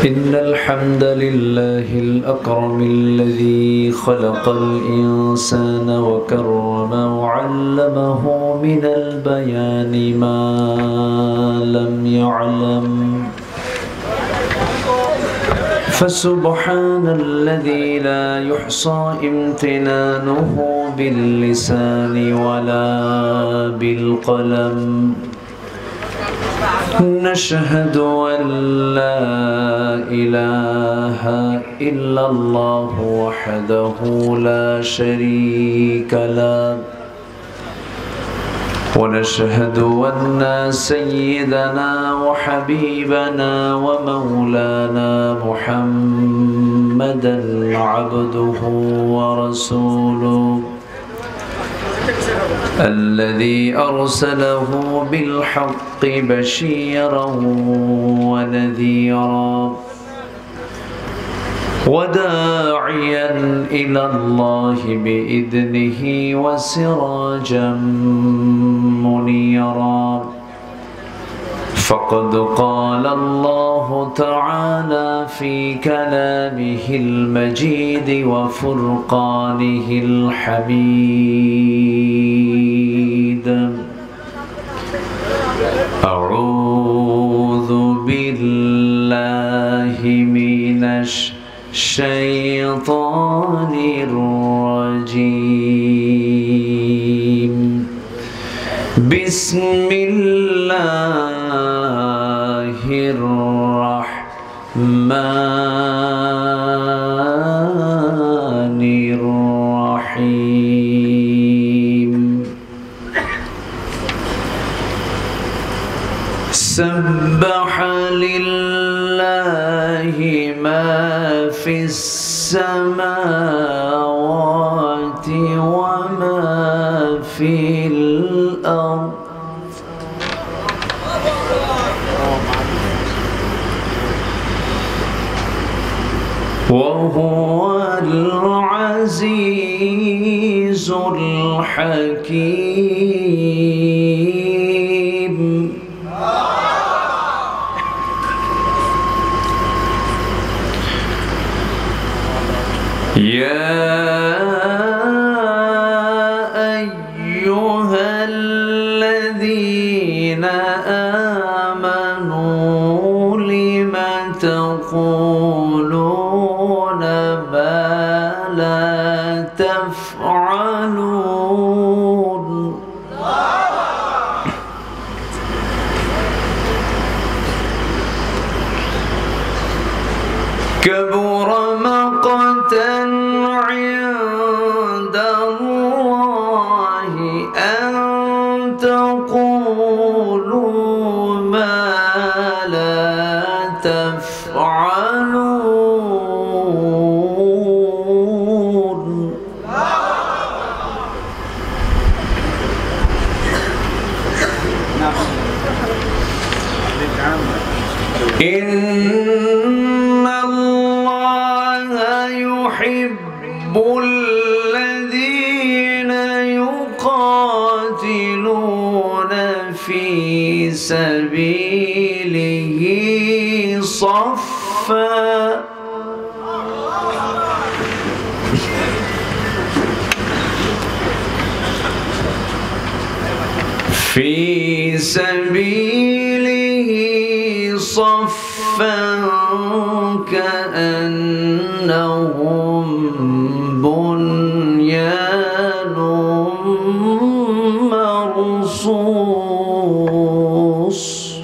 إن الحمد لله الأكرم الذي خلق الإنسان وكرم وعلمه من البيان ما لم يعلم فسبحان الذي لا يحصى امتنانه باللسان ولا بالقلم نشهد أن لا إله إلا الله وحده لا شريك له ونشهد أن سيدنا وحبيبنا ومولانا محمدا عبده ورسوله الذي أرسله بالحق بشيرا ونذيرا وداعيا إلى الله بإذنه وسراجا منيرا فقد قال الله تعالى في كلامه المجيد وفرقانه الحميد أعوذ بالله من الشيطان الرجيم بسم الله الرحمن الرحيم سبح لله ما في السماوات وما في الأرض وهو العزيز الحكيم يا أيها الذين آمنوا لم تقولون ما لا تفعلون كبر مقتا عند الله أن تقولوا ما لا تفعلون إن الله يحب الذين يقاتلون في سبيله صفا في سبيله صفا كأنهم بنيان مرصوص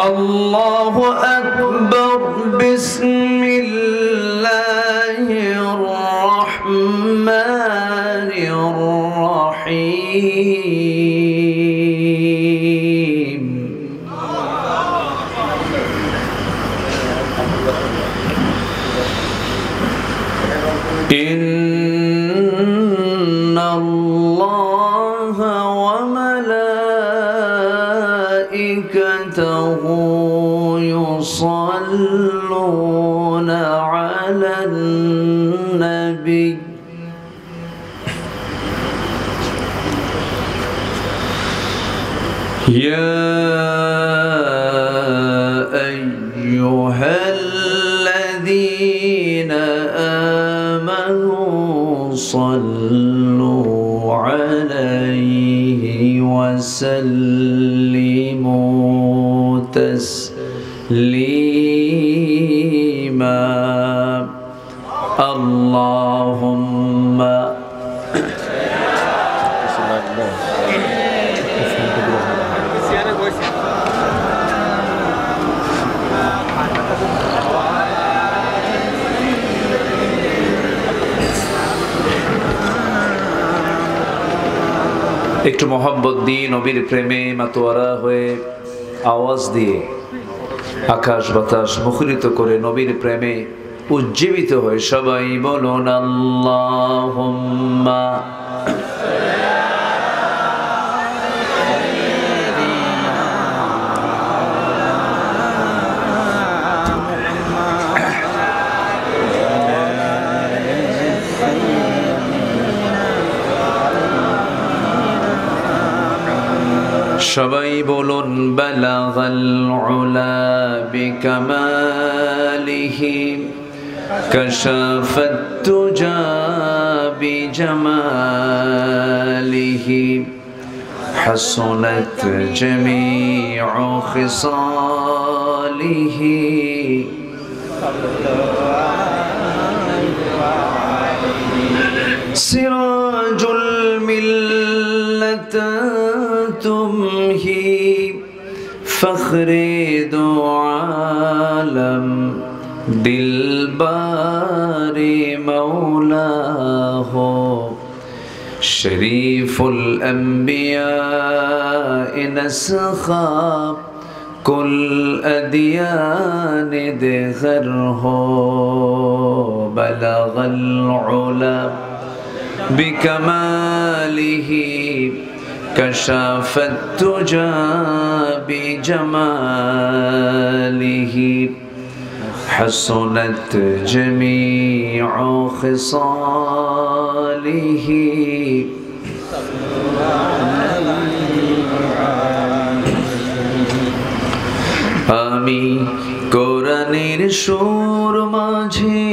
الله أكبر بسم الله الرحمن الرحيم إن الله وملائكته يصلون على النبي يا أيها الذين آمنوا صلوا عليه وسلموا تسليما اللهم একটু মোহাম্মত দিয়ে নবীর প্রেমে মাতোয়ারা হয়ে আওয়াজ দিয়ে আকাশ বাতাস মুখরিত করে নবীর প্রেমে উজ্জীবিত হয়ে সবাই বলুন আল্লাহুম্মা সবাই বলুন বালাগাল উলা বিকামালিহি কাশাফাত তুজা বিজামালিহি হাসনাত জামিউ খিসালিহি সিরাজুল মিল্লাত تمهي فخر دو عالم دلبار مولاه شريف الأنبياء نسخاب كل أديان دغره بلغ العلا بكماله كشف التجى بجماله حسنت جميع خصاله আমি কোরআনের সুর মাঝে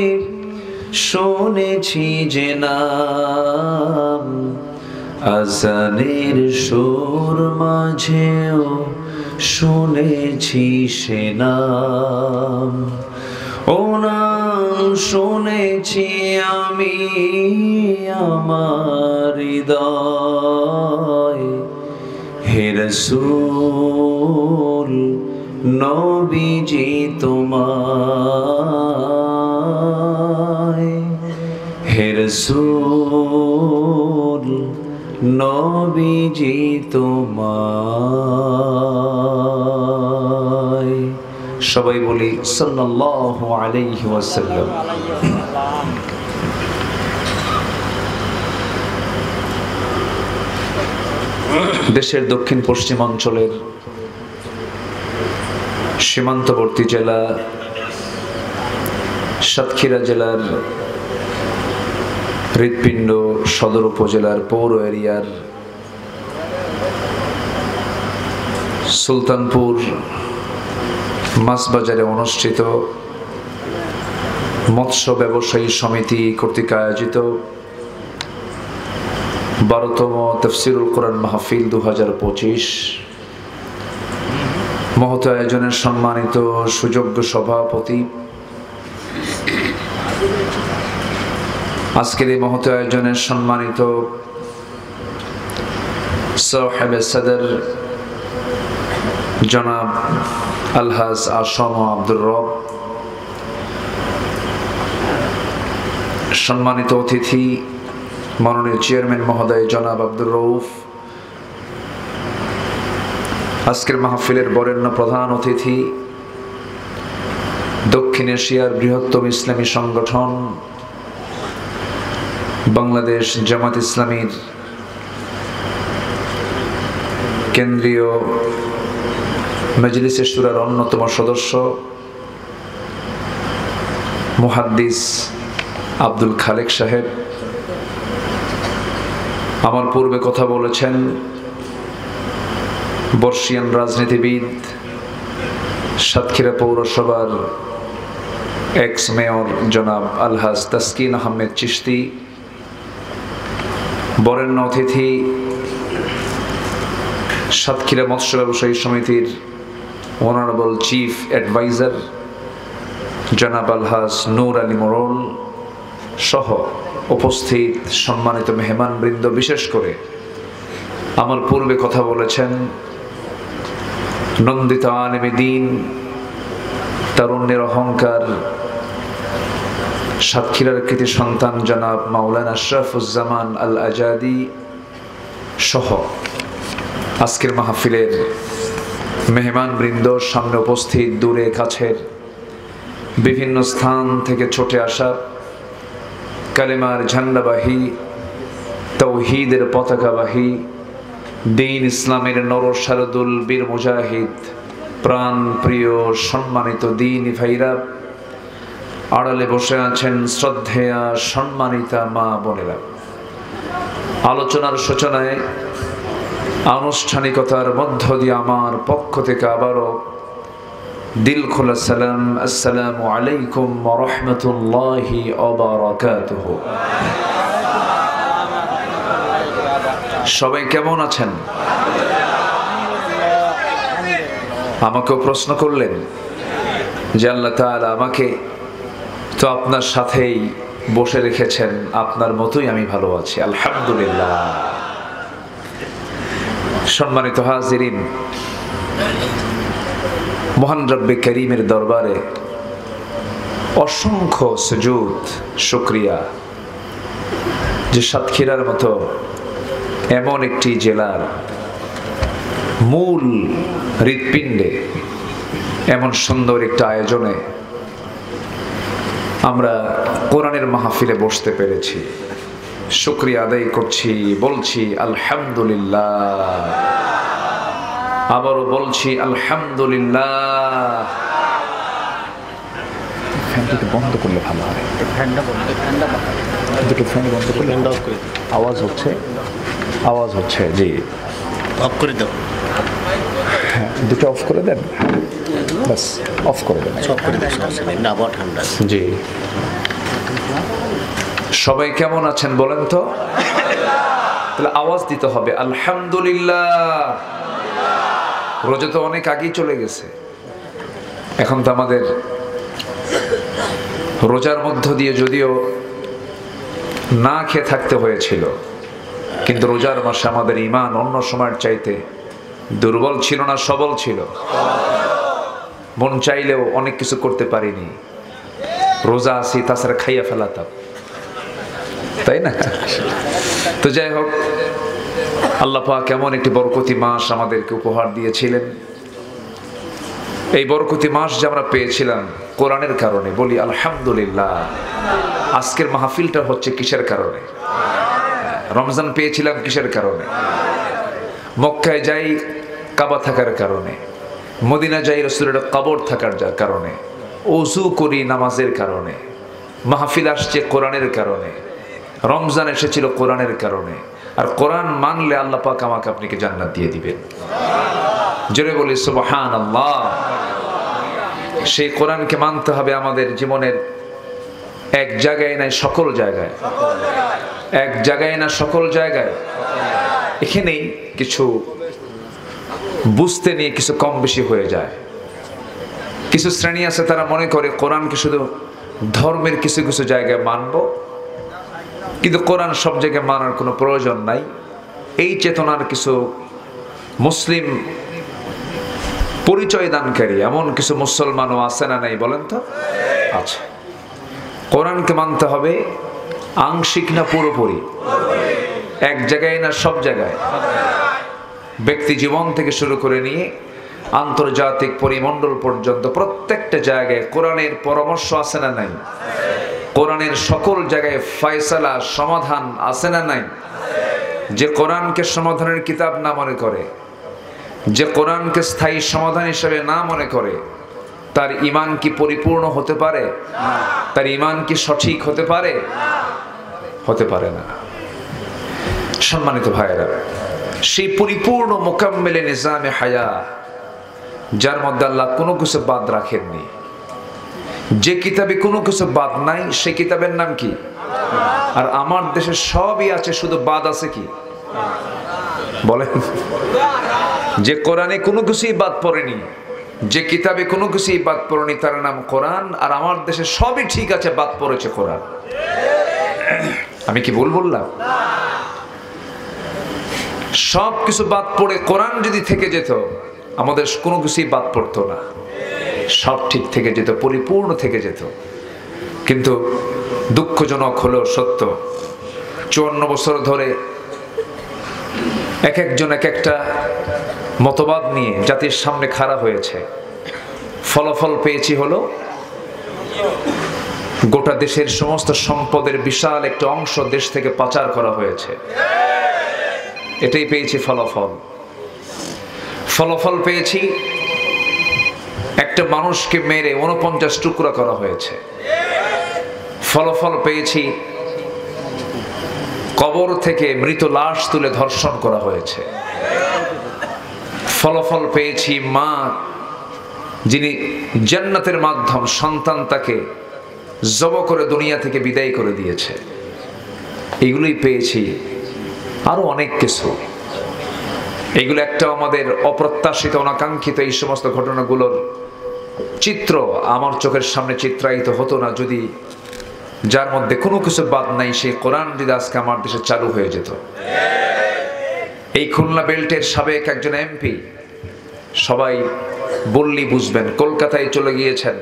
শুনেছি যে নাম আজানের সুর মাঝেও শুনেছি সে নাম ও নাম শুনেছি আমি আমার হৃদয় হে রাসূল নবীজি তোমায় হে রাসূল নবীজি তোমায় সবাই বলি সাল্লাল্লাহু আলাইহি ওয়াসাল্লাম। দেশের দক্ষিণ পশ্চিমাঞ্চলের সীমান্তবর্তী জেলা সাতক্ষীরা জেলার হৃৎপিণ্ড সদর উপজেলার পৌর এরিয়ার সুলতানপুর মাছবাজারে অনুষ্ঠিত মৎস্য ব্যবসায়ী সমিতি কর্তৃক আয়োজিত 12তম তাফসীরুল কোরআন মাহফিল 2025 মহৎ আয়োজনের সম্মানিত সুযোগ্য সভাপতি, আজকের এই মহৎ আয়োজনের সম্মানিত সাহেব সদর জনাব আলহাজ আসম আব্দুর রব, সম্মানিত অতিথি মাননীয় চেয়ারম্যান মহোদয় জনাব আব্দুর রউফ, আজকের মাহফিলের বরেণ্য প্রধান অতিথি দক্ষিণ এশিয়ার বৃহত্তম ইসলামী সংগঠন বাংলাদেশ জামাত ইসলামীর কেন্দ্রীয় মজলিসে শুরার অন্যতম সদস্য মুহাদ্দিস আব্দুল খালেক সাহেব, আমার পূর্বে কথা বলেছেন বর্ষিয়ান রাজনীতিবিদ, সাতক্ষীরা পৌরসভার এক্স মেয়র জনাব আলহাজ তাসকিন আহমেদ চিশতি, বরেণ্য অতিথি সাতক্ষীরা মৎস্য ব্যবসায়ী সমিতির অনারেবল চিফ অ্যাডভাইজার জনাব আলহাজ নূর আলী মোড়ল সহ উপস্থিত সম্মানিত মেহমানবৃন্দ, বিশেষ করে আমার পূর্বে কথা বলেছেন নন্দিত আলেমে দ্বীন, তারুণ্যের অহংকার, সাতক্ষীরার কৃতি সন্তান জনাব মাওলানা আশরাফুজ্জামান আল আজাদি সহ আজকের মাহফিলের মেহমানবৃন্দ, সামনে উপস্থিত দূরে কাছের বিভিন্ন স্থান থেকে ছুটে আসা কালেমার ঝান্ডাবাহী, তাওহীদের পতাকাবাহী, দ্বীন ইসলামের নরশারদুল বীর মুজাহিদ, প্রাণ প্রিয় সম্মানিত দ্বীনি ভাইরা, আড়ালে বসে আছেন শ্রদ্ধেয়া সম্মানিতা মা বোনেরা। আলোচনার সূচনায় আনুষ্ঠানিকতার মধ্য দিয়ে আমার পক্ষ থেকে আবারও দিল খোলা সালাম, আসসালামু আলাইকুম ওয়া রাহমাতুল্লাহি ওয়া বারাকাতুহু। সবাই কেমন আছেন? আমাকেও প্রশ্ন করলেন যে আল্লাহ তাআলা আমাকে তো আপনার সাথেই বসে রেখেছেন, আপনার মতোই আমি ভালো আছি, আলহামদুলিল্লাহ। সম্মানিত হাজিরিন, মহান রব্বে করিমের দরবারে অসংখ্য সুজুদ শুকরিয়া যে সাতক্ষীরার মতো এমন একটি জেলার মূল হৃৎপিণ্ডে এমন সুন্দর একটা আয়োজনে আমরা কোরআনের মাহফিলে বসতে পেরেছি। শুকরিয়া আদায় করছি, বলছি আলহামদুলিল্লাহ, আবারও বলছি আলহামদুলিল্লাহ। ফ্যানটা বন্ধ করলে ভালো হয়, দুটো ফ্যান বন্ধ করলে আওয়াজ হচ্ছে জি, অফ করে দাও। হ্যাঁ, দুটো অফ করে দেন, বাস অফ করে দেন, অফ করে দাও, না বড় ঠান্ডা জি। সবাই কেমন আছেন বলেন তো? তাহলে আওয়াজ দিতে হবে আলহামদুলিল্লাহ। রোজা তো অনেক আগেই চলে গেছে, এখন তো আমাদের রোজার মধ্য দিয়ে যদিও না খেয়ে থাকতে হয়েছিল, কিন্তু রোজার মাসে আমাদের ঈমান অন্য সময়ের চাইতে দুর্বল ছিল না, সবল ছিল। মন চাইলেও অনেক কিছু করতে পারিনি, রোজা আছি তাছাড়া খাইয়া ফেলাতাম, তাই না? তো যাই হোক, আল্লাহ পাক কেমন একটি বরকতি মাস আমাদেরকে উপহার দিয়েছিলেন। এই বরকতি মাস যে আমরা পেয়েছিলাম কোরআনের কারণে, বলি আলহামদুলিল্লাহ। আজকের মাহফিলটা হচ্ছে কিসের কারণে? রমজান পেয়েছিলাম কিসের কারণে? মক্কায় যাই কাবা থাকার কারণে, মদিনা যাই রাসূলের কবর থাকার কারণে, ওযু করি নামাজের কারণে, মাহফিল আসছে কোরআনের কারণে, রমজান এসেছিল কোরআনের কারণে। আর কোরআন মানলে আল্লাহ পাক আমাকে আপনাকে জান্নাত দিয়ে দিবেন। জোরে বলি সুবহানাল্লাহ। সেই কোরআনকে মানতে হবে আমাদের জীবনের এক জায়গায় নাই, সকল জায়গায়, এক জায়গায় না সকল জায়গায়। এখানেই কিছু বুঝতে নিয়ে কিছু কম বেশি হয়ে যায়। কিছু শ্রেণী আছে তারা মনে করে কোরআনকে শুধু ধর্মের কিছু কিছু জায়গায় মানব, কিন্তু কোরআন সব জায়গায় মানার কোনো প্রয়োজন নাই। এই চেতনার কিছু মুসলিম পরিচয় দানকারী এমন কিছু মুসলমানও আছে না নাই বলেন তো? আচ্ছা, কোরআনকে মানতে হবে আংশিক না পুরোপুরি, এক জায়গায় না সব জায়গায়, ব্যক্তি জীবন থেকে শুরু করে নিয়ে আন্তর্জাতিক পরিমণ্ডল পর্যন্ত প্রত্যেকটা জায়গায় কোরআনের পরামর্শ আছে না নাই? কোরআনের সকল জায়গায় ফয়সালা সমাধান আছে না নাই? যে কোরআনকে সমাধানের কিতাব না মনে করে, যে কোরআনকে স্থায়ী সমাধান হিসেবে না মনে করে, তার ঈমান কি পরিপূর্ণ হতে পারে? তার ঈমান কি সঠিক হতে পারে? হতে পারে না। সম্মানিত ভাইয়েরা, সেই পরিপূর্ণ মোকাম্মেলে নিজামে হায়া, যার মধ্যে আল্লাহ কোনো কিছু বাদ রাখেননি। যে কিতাবে কোনো কিছু বাদ নাই সেই কিতাবের নাম কি? আর আমার দেশে সবই আছে, শুধু বাদ আছে কি বলেন? যে কোরআনে কোনো কিছুই বাদ পড়েনি, যে কিতাবে কোনো কিছুই বাদ পড়েনি, তার নাম কোরআন। আর আমার দেশে সবই ঠিক আছে, বাদ পড়েছে কোরআন। আমি কি ভুল বললাম? সব কিছু বাদ পড়ে কোরআন যদি থেকে যেত, আমাদের কোনো কিছুই বাদ পড়তো না, সব ঠিক থেকে যেত, পরিপূর্ণ থেকে যেত। কিন্তু দুঃখজনক হলো সত্য, 54 বছর ধরে এক একজন এক একটা মতবাদ নিয়ে জাতির সামনে খাড়া হয়েছে। ফলাফল পেয়েছি হলো গোটা দেশের সমস্ত সম্পদের বিশাল একটা অংশ দেশ থেকে পাচার করা হয়েছে। এটাই পেয়েছি ফলাফল। ফলাফল পেয়েছি একটা মানুষকে মেরে 49 টুকরা করা হয়েছে। ফলাফল পেয়েছি কবর থেকে মৃত লাশ তুলে ধর্ষণ করা হয়েছে। ফলাফল পেয়েছি মা যিনি জান্নাতের মাধ্যম সন্তান, তাকে জব করে দুনিয়া থেকে বিদায় করে দিয়েছে। এগুলোই পেয়েছি, আরো অনেক কিছু। এগুলো একটা আমাদের অপ্রত্যাশিত, অনাকাঙ্ক্ষিত এই সমস্ত ঘটনাগুলোর চিত্র আমার চোখের সামনে চিত্রায়িত হতো না যদি যার মধ্যে কোনো কিছু বাদ নাই সেই কোরআন যদি আজকে আমার দেশে চালু হয়ে যেত। এই খুলনা বেল্টের সাবেক একজন এমপি, সবাই বললেই বুঝবেন, কলকাতায় চলে গিয়েছেন,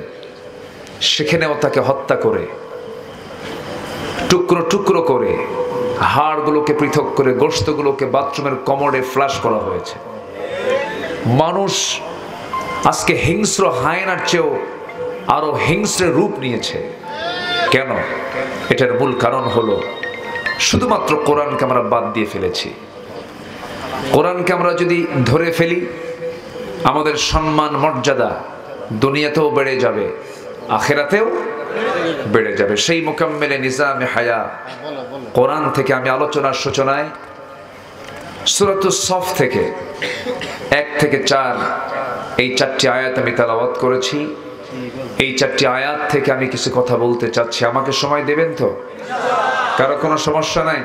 সেখানেও তাকে হত্যা করে টুকরো টুকরো করে হাড়গুলোকে পৃথক করে গোশতগুলোকে বাথরুমের কমোডে ফ্লাশ করা হয়েছে। মানুষ আজকে হিংস্র হায়নার চেয়েও আরো হিংস্রের রূপ নিয়েছে। কেন? এটার মূল কারণ হলো শুধুমাত্র কোরআনকে আমরা বাদ দিয়ে ফেলেছি। কোরআনকে আমরা যদি ধরে ফেলি, আমাদের সম্মান মর্যাদা দুনিয়াতেও বেড়ে যাবে, আখিরাতেও বেড়ে যাবে। সেই মোকাম্মেলে নিজামে হায়া কোরআন থেকে আমি আলোচনার সূচনায় সূরাতুস সফ থেকে 1 থেকে 4 এই 4টি আয়াত আমি তেলাওয়াত করেছি। এই 4টি আয়াত থেকে আমি কিছু কথা বলতে চাচ্ছি। আমাকে সময় দেবেন তো? কারো কোনো সমস্যা নাই?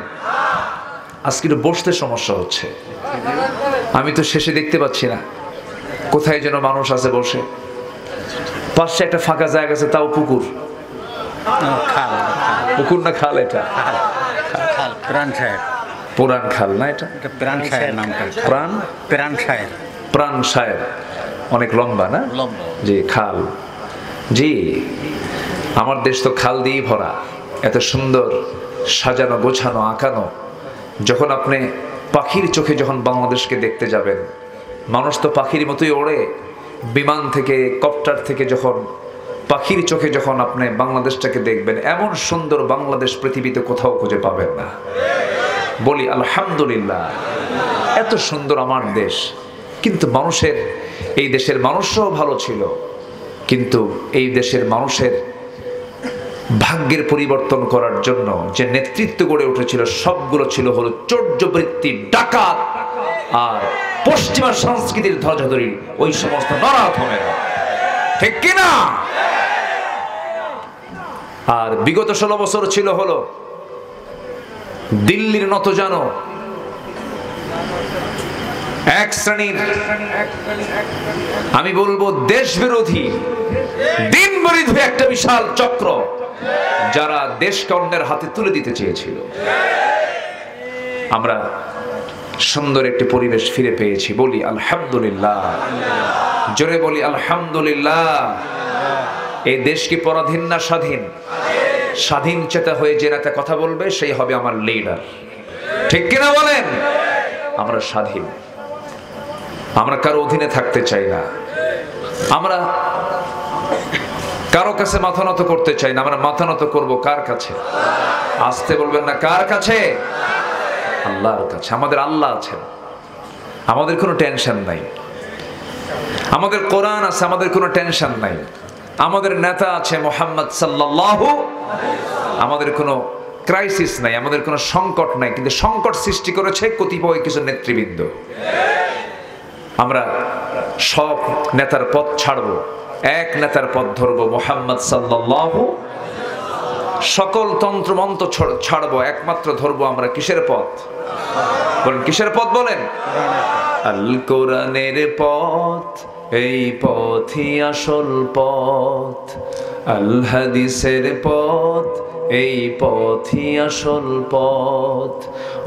আজকে একটু বসতে সমস্যা হচ্ছে, আমি তো শেষে দেখতে পাচ্ছি না কোথায় যেন মানুষ আছে বসে। পাশে একটা ফাঁকা জায়গা আছে, তাও পুকুর। পুকুর না খাল? এটা পুরান খাল না? এটা প্রাণ সায়ের, অনেক লম্বা না? জি, খাল। জি, আমার দেশ তো খাল দিয়েই ভরা, এত সুন্দর সাজানো গোছানো আঁকানো। যখন আপনি পাখির চোখে যখন বাংলাদেশকে দেখতে যাবেন, মানুষ তো পাখির মতোই ওড়ে, বিমান থেকে কপ্টার থেকে যখন পাখির চোখে যখন আপনি বাংলাদেশটাকে দেখবেন, এমন সুন্দর বাংলাদেশ পৃথিবীতে কোথাও খুঁজে পাবেন না। বলি আলহামদুলিল্লাহ, এত সুন্দর আমার দেশ। কিন্তু মানুষের, এই দেশের মানুষও ভালো ছিল, কিন্তু এই দেশের মানুষের ভাগ্যের পরিবর্তন করার জন্য যে নেতৃত্ব গড়ে উঠেছিল, সবগুলো ছিল হলো চৌর্যবৃত্তি, ডাকাত আর পশ্চিমা সংস্কৃতির ধ্বজাধরী ওই সমস্ত নরাধমেরা। ঠিক কিনা? আর বিগত 16 বছর ছিল হলো দিল্লির নত জানো এক শ্রেণীর, আমি বলবো দেশ বিরোধী, দিন বিরোধী একটা বিশাল চক্র, যারা দেশকে অন্যের হাতে তুলে দিতে চেয়েছিল। আমরা সুন্দর একটি পরিবেশ ফিরে পেয়েছি, বলি আলহামদুলিল্লাহ। জোরে বলি আলহামদুলিল্লাহ। এই দেশ কি পরাধীন না স্বাধীন? স্বাধীন চেতা হয়ে যে নেতা কথা বলবে সেই হবে আমার লিডার। ঠিক কিনা বলেন? আমরা স্বাধীন, আমরা কারো অধীনে থাকতে চাই না, আমরা কারো কাছে মাথা নত করতে চাই না। আমরা মাথা নত করবো কার কাছে? আসতে বলবেন না, কার কাছে? আল্লাহর কাছে। আমাদের আল্লাহ আছেন, আমাদের কোনো টেনশন নাই। আমাদের কোরআন আছে, আমাদের কোনো টেনশন নাই। আমাদের নেতা আছে মুহাম্মদ সাল্লাল্লাহু, আমাদের কোনো ক্রাইসিস নাই, আমাদের কোনো সংকট নাই, কিন্তু সংকট সৃষ্টি করেছে কতিপয় কিছু নেতৃবৃন্দ। আমরা সব নেতার পথ ছাড়বো, এক নেতার পথ ধরবো, মুহাম্মদ সাল্লাল্লাহু। সকল তন্ত্র মন্ত্র ছাড়বো, একমাত্র ধরবো আমরা কিসের পথ? বলেন কিসের পথ? বলেন আল কোরআনের পথ, এই পথই আসল পথ। আল হাদিসের পথ, এই পথই আসল পথ।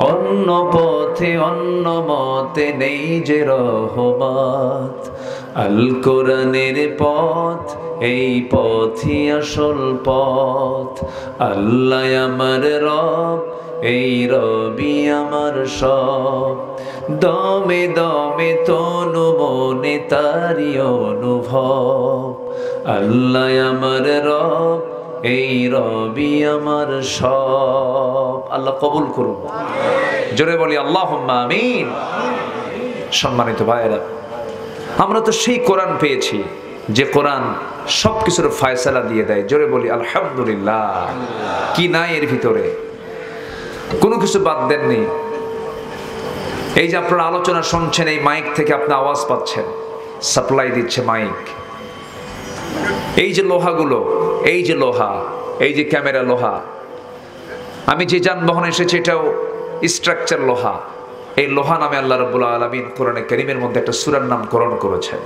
অন্য পথে অন্য মতে নেই যে রহমত। আল কোরআনের পথ, এই পথই আসল পথ। আল্লাহ আমার রব, এই রবি আমার সব। দমে দমে তনু মনে তারি অনুভব। আল্লাহ আমার রব, এই রবি আমার সব। আল্লাহ কবুল করুন। জোরে বলি আল্লাহুম্মা আমিন। সম্মানিত ভাইয়েরা, আমরা তো সেই কোরআন পেয়েছি যে কোরআন সবকিছুর ফয়সালা দিয়ে দেয়। জোরে বলি আলহামদুলিল্লাহ। কি নাই এর ভিতরে? কোনো কিছু বাদ দেননি। এই যে আপনারা আলোচনা শুনছেন, এই মাইক থেকে আপনি আওয়াজ পাচ্ছেন, সাপ্লাই দিচ্ছে মাইক। এই যে লোহাগুলো, এই যে লোহা, এই যে ক্যামেরা লোহা, আমি যে যানবাহনে এসেছি এটাও স্ট্রাকচার লোহা। এই লোহা নামে আল্লাহ রাব্বুল আলামিন কোরআনে কারীমের মধ্যে একটা সূরার নামকরণ করেছেন।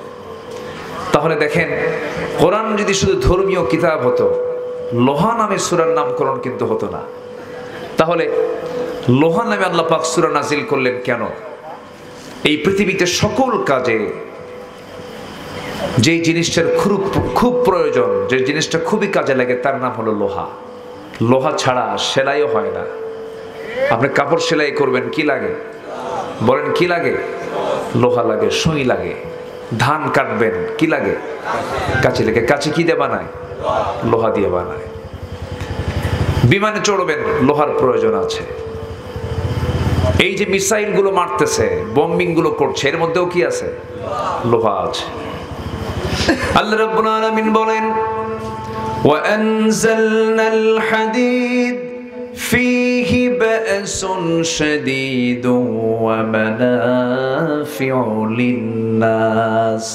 তাহলে দেখেন, কোরআন যদি শুধু ধর্মীয় কিতাব হতো, লোহা নামে সূরার নামকরণ কিন্তু হতো না। তাহলে লোহা নামে আল্লাহ পাক সূরা নাজিল করলেন কেন? এই পৃথিবীতে সকল কাজে যে জিনিসটার খুব প্রয়োজন, যে জিনিসটা খুবই কাজে লাগে, তার নাম হলো লোহা। লোহা ছাড়া সেলাইও হয় না। আপনি কাপড় সেলাই করবেন, কি লাগে? বলেন কি লাগে? লোহা লাগে, সুই লাগে। ধান কাটবেন, কি লাগে? কাঁচি লাগে। কাঁচি কি দিয়ে বানায়? লোহা দিয়ে বানায়। বিমানে চড়বেন, লোহার প্রয়োজন আছে। এই যে মিসাইল গুলো মারতেছে, বম্বিং গুলো করছে, এর মধ্যেও কি আছে? লোহা আছে। আল্লাহ রাব্বুল আলামিন বলেন, ওয়া আনজালনাল হাদিদ ফীহি বা'সুন শাদীদুন ওয়া মানাফিউ লিন-নাস।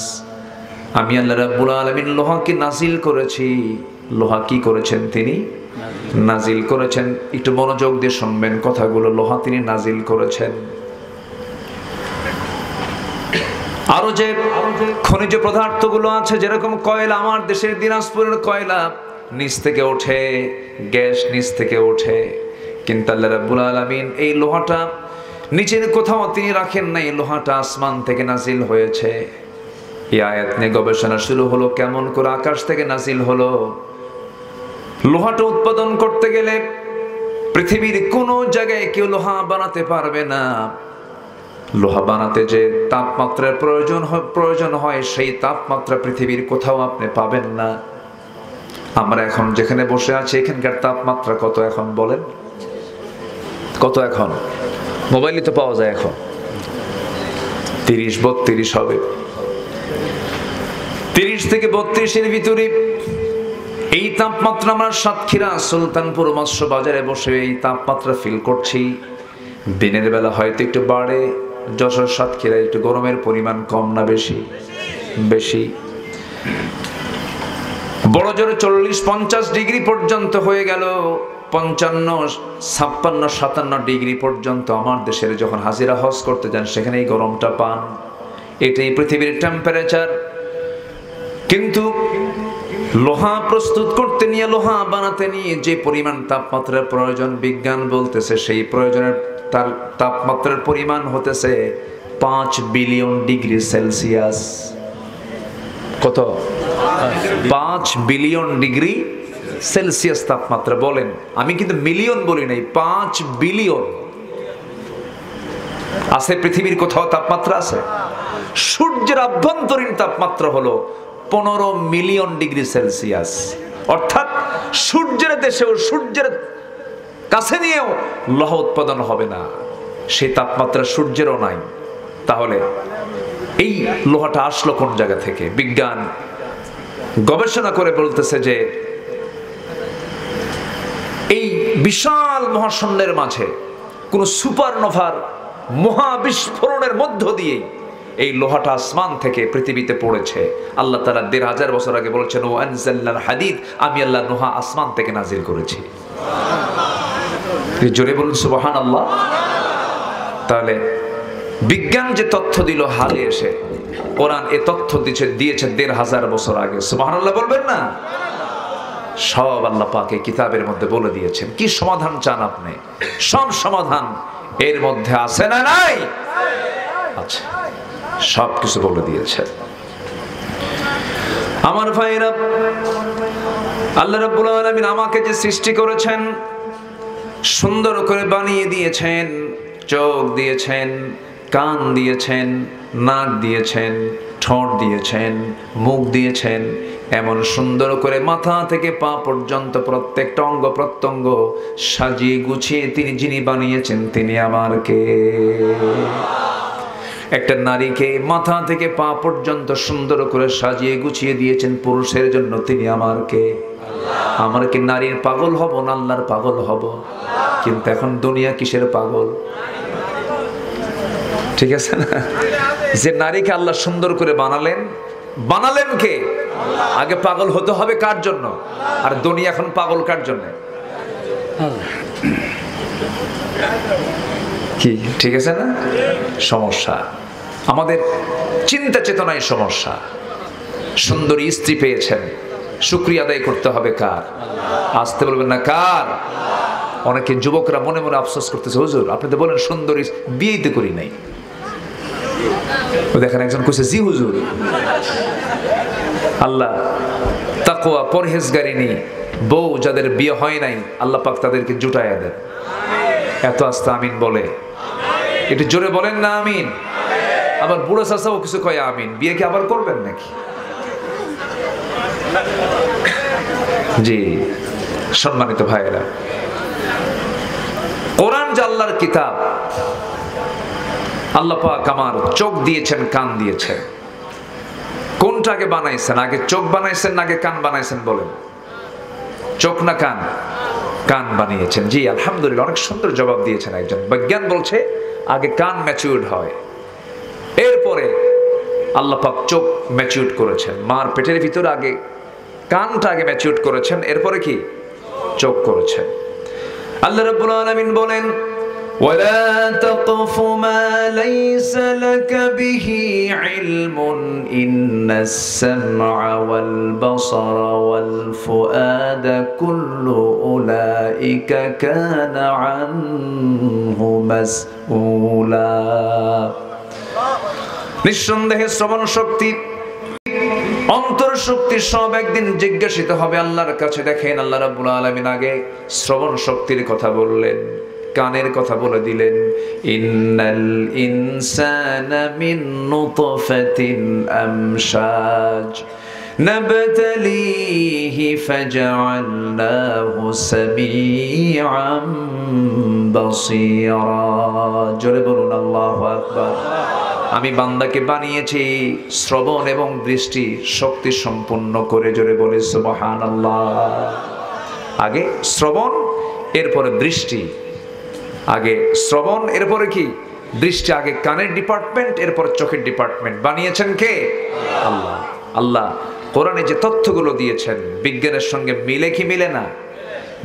আমি আল্লাহ রাব্বুল আলামিন লোহাকে নাজিল করেছি। লোহা কি করেছেন? তিনি নাজিল করেছেন। একটু মনোযোগ দিয়ে শুনবেন কথাগুলো। লোহা তিনি নাজিল করেছেন। আরো যে খনিজ পদার্থগুলো আছে, যেরকম কয়লা, আমার দেশের দিনাজপুরের কয়লা নিচ থেকে ওঠে, গ্যাস নিচ থেকে ওঠে, কিন্তু আল্লাহ রাব্বুল আলামিন এই লোহাটা নিচের কোথাও তিনি রাখেন নাই। লোহাটা আসমান থেকে নাজিল হয়েছে। এই আয়াত নিয়ে গবেষণা শুরু হলো, কেমন করে আকাশ থেকে নাজিল হলো। লোহাটা উৎপাদন করতে গেলে পৃথিবীর কোনো জায়গায় কেউ লোহা বানাতে পারবে না। লোহা বানাতে যে তাপমাত্রার প্রয়োজন হয়, সেই তাপমাত্রা পৃথিবীর কোথাও আপনি পাবেন না। আমরা এখন যেখানে বসে আছি, এখানকার তাপমাত্রা কত এখন বলেন? কত এখন? মোবাইলে তো পাওয়া যায় এখন 30-32 হবে। 30 থেকে 32-এর ভিতরে এই তাপমাত্রা আমরা সাতক্ষীরা সুলতানপুর মৎস্য বাজারে বসে এই তাপমাত্রা ফিল করছি। দিনের বেলা হয়তো একটু বাড়ে, যশোর সাতক্ষীরা একটু গরমের পরিমাণ কম না বেশি? বেশি। বড় জোরে 40-50 ডিগ্রি পর্যন্ত হয়ে গেল। 55, 56, 57 ডিগ্রি পর্যন্ত আমার দেশের যখন হাজিরা হজ করতে যান, সেখানে এই গরমটা পান। এটাই পৃথিবীর টেম্পারেচার। কিন্তু লোহা প্রস্তুত করতে নিয়ে, লোহা বানাতে নিয়ে যে পরিমাণ তাপমাত্রার প্রয়োজন, বিজ্ঞান বলতেছে সেই প্রয়োজনের তার তাপমাত্রার পরিমাণ হতেছে 5 বিলিয়ন ডিগ্রি সেলসিয়াস। কত? 5 বিলিয়ন ডিগ্রি সেলসিয়াস তাপমাত্রা। বলেন, আমি কিন্তু মিলিয়ন বলি নাই, 5 বিলিয়ন। আছে পৃথিবীর কোথাও তাপমাত্রা আছে? সূর্যের আভ্যন্তরীণ তাপমাত্রা হলো 15 মিলিয়ন ডিগ্রি সেলসিয়াস। অর্থাৎ সূর্যের দেশেও, সূর্যের কাছে নিয়েও লোহা উৎপাদন হবে না। সেই তাপমাত্রা সূর্যেরও নাই। তাহলে এই লোহাটা আসলো কোন জায়গা থেকে? বিজ্ঞান গবেষণা করে বলতেছে যে এই বিশাল মহাশূন্যের মাঝে কোন সুপারনোভার মহাবিস্ফোরণের মধ্য দিয়ে এই লোহাটা আসমান থেকে পৃথিবীতে পড়েছে। আল্লাহ তাআলা ১৫০০ বছর আগে বলেছেন, ও আনজালনাল হাদিদ, আমি আল্লাহ লোহা আসমান থেকে নাজিল করেছি। জোরে বলুন সুবহানাল্লাহ। তাহলে বিজ্ঞান যে তথ্য দিল হালে এসে, কোরআন এ তথ্য দিয়েছে ১৫০০ বছর আগে। সুবহানাল্লাহ বলবেন না? সব আল্লাহ পাক এই কিতাবের মধ্যে বলে দিয়েছেন। কি সমাধান চান আপনি? সব সমাধান এর মধ্যে আছে না নাই? আচ্ছা, সব কিছু বলে দিয়েছেন। আমার ভাইরা, আল্লাহ রাব্বুল আলামিন আমাকে যে সৃষ্টি করেছেন, সুন্দর করে বানিয়ে দিয়েছেন, চোখ দিয়েছেন, কান দিয়েছেন, নাক দিয়েছেন, ঠোঁট দিয়েছেন, মুখ দিয়েছেন, এমন সুন্দর করে মাথা থেকে পা পর্যন্ত প্রত্যেকটা অঙ্গ প্রত্যঙ্গ সাজিয়ে গুছিয়ে যিনি বানিয়েছেন তিনি আমার কে? একটা নারীকে মাথা থেকে পা পর্যন্ত সুন্দর করে সাজিয়ে গুছিয়ে দিয়েছেন পুরুষের জন্য, তিনি আমার কে? আমার কি নারীর পাগল হব না আল্লাহর পাগল হব? কিন্তু এখন দুনিয়া কিসের পাগল? ঠিক আছে না? যে নারীকে আল্লাহ সুন্দর করে বানালেন কে? আগে পাগল হতে হবে কার জন্য? আর দুনিয়া এখন পাগল কার জন্য? কি ঠিক আছে না? সমস্যা আমাদের চিন্তা চেতনায় সমস্যা। সুন্দরী স্ত্রী পেয়েছেন, শুকরিয়া আদায় করতে হবে কার? আসতে বলবেন না কার? অনেকে যুবকরা মনে মনে আফসোস করতেছে, হুজুর আপনি তো বলেন সুন্দরী, বিয়েই তো করি নাই। দেখেন একজন কইছে, জি হুজুর। আল্লাহ তাকওয়া পরহেজগারিনী বউ যাদের বিয়ে হয় নাই, আল্লাহ পাক তাদেরকে জুটাইয়া দেন। এত আস্তে আমিন বলে, একটু জোরে বলেন না আমিন। আবার বুড়ো চাচাও কিছু কয় আমিন। বিয়ে কি আবার করবেন নাকি? জি সম্মানিত ভাইয়েরা, কোরআন যে আল্লাহর কিতাব, আল্লাহ পাক আমার চোখ দিয়েছেন, কান দিয়েছেন। কোনটাকে বানাইছেন? আগে চোখ বানাইছেন না আগে কান বানাইছেন? বলেন, চোখ না কান? কান বানিয়েছেন। জি আলহামদুলিল্লাহ, অনেক সুন্দর জবাব দিয়েছেন একজন। বিজ্ঞান বলছে আগে কান ম্যাচিউরড হয়, এরপরে আল্লাহ পাক চোখ ম্যাচিউরড করেছেন। মার পেটের ভিতরে আগে কানটা আগে ম্যাচিউরড করেছেন, এরপরে কি চোখ করেছেন। আল্লাহ রাব্বুল আলামিন বলেন, ولا تقف ما ليس لك به علم إن السمع والبصر والفؤاد كل أولئك كان عنه مسؤولا। নিঃসন্দেহে শ্রবণ শক্তি, অন্তর শক্তি সব একদিন জিজ্ঞাসিত হবে আল্লাহর কাছে। দেখেন আল্লাহ রাব্বুল আলামিন আগে শ্রবণ শক্তির কথা বললেন, কানের কথা বলে দিলেন। ইন্নাল ইনসানা মিন নুতফাতিন আমশাজ নাবতালিহি ফাজআলনাহু সামিআম বাসীরা। জোরে বলুন আল্লাহু আকবার। আমি বান্দাকে বানিয়েছি শ্রবণ এবং দৃষ্টি শক্তি সম্পন্ন করে। জোরে বলে সুবহানাল্লাহ। আগে শ্রবণ, এরপরে দৃষ্টি। আগে শ্রবণ, এরপরে কি দৃষ্টি। আগে কানের ডিপার্টমেন্ট, এরপর চোখের ডিপার্টমেন্ট। বানিয়েছেন কে? আল্লাহ। আল্লাহ কোরআনে যে তথ্যগুলো দিয়েছেন বিজ্ঞানের সঙ্গে মিলে কি মিলে না?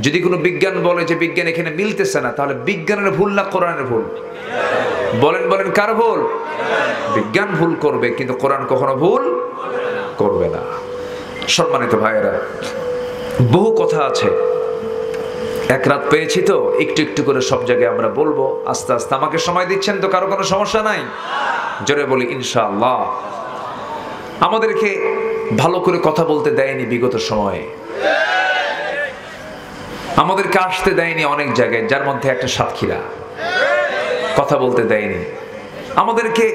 যদি কোনো বিজ্ঞান বলে যে বিজ্ঞান এখানে মিলতেছে না, তাহলে বিজ্ঞানের ভুল না কোরআনের ভুল? বলেন বলেন কার ভুল? বিজ্ঞান ভুল করবে, কিন্তু কোরআন কখনো ভুল করবে না। সম্মানিত ভাইয়েরা, বহু কথা আছে, এক রাত পেয়েছি তো একটু একটু করে সব জায়গায় আমরা বলবো আস্তে আস্তে। আমাকে সময় দিচ্ছেন তো, কারো কোনো সমস্যা নাই? জোরে বলি ইনশাআল্লাহ। আমাদেরকে ভালো করে কথা বলতে দেয়নি বিগত সময়ে, আমাদেরকে আসতে দেয়নি অনেক জায়গায়, যার মধ্যে একটা সাতক্ষীরা। কথা বলতে দেয়নি আমাদেরকে,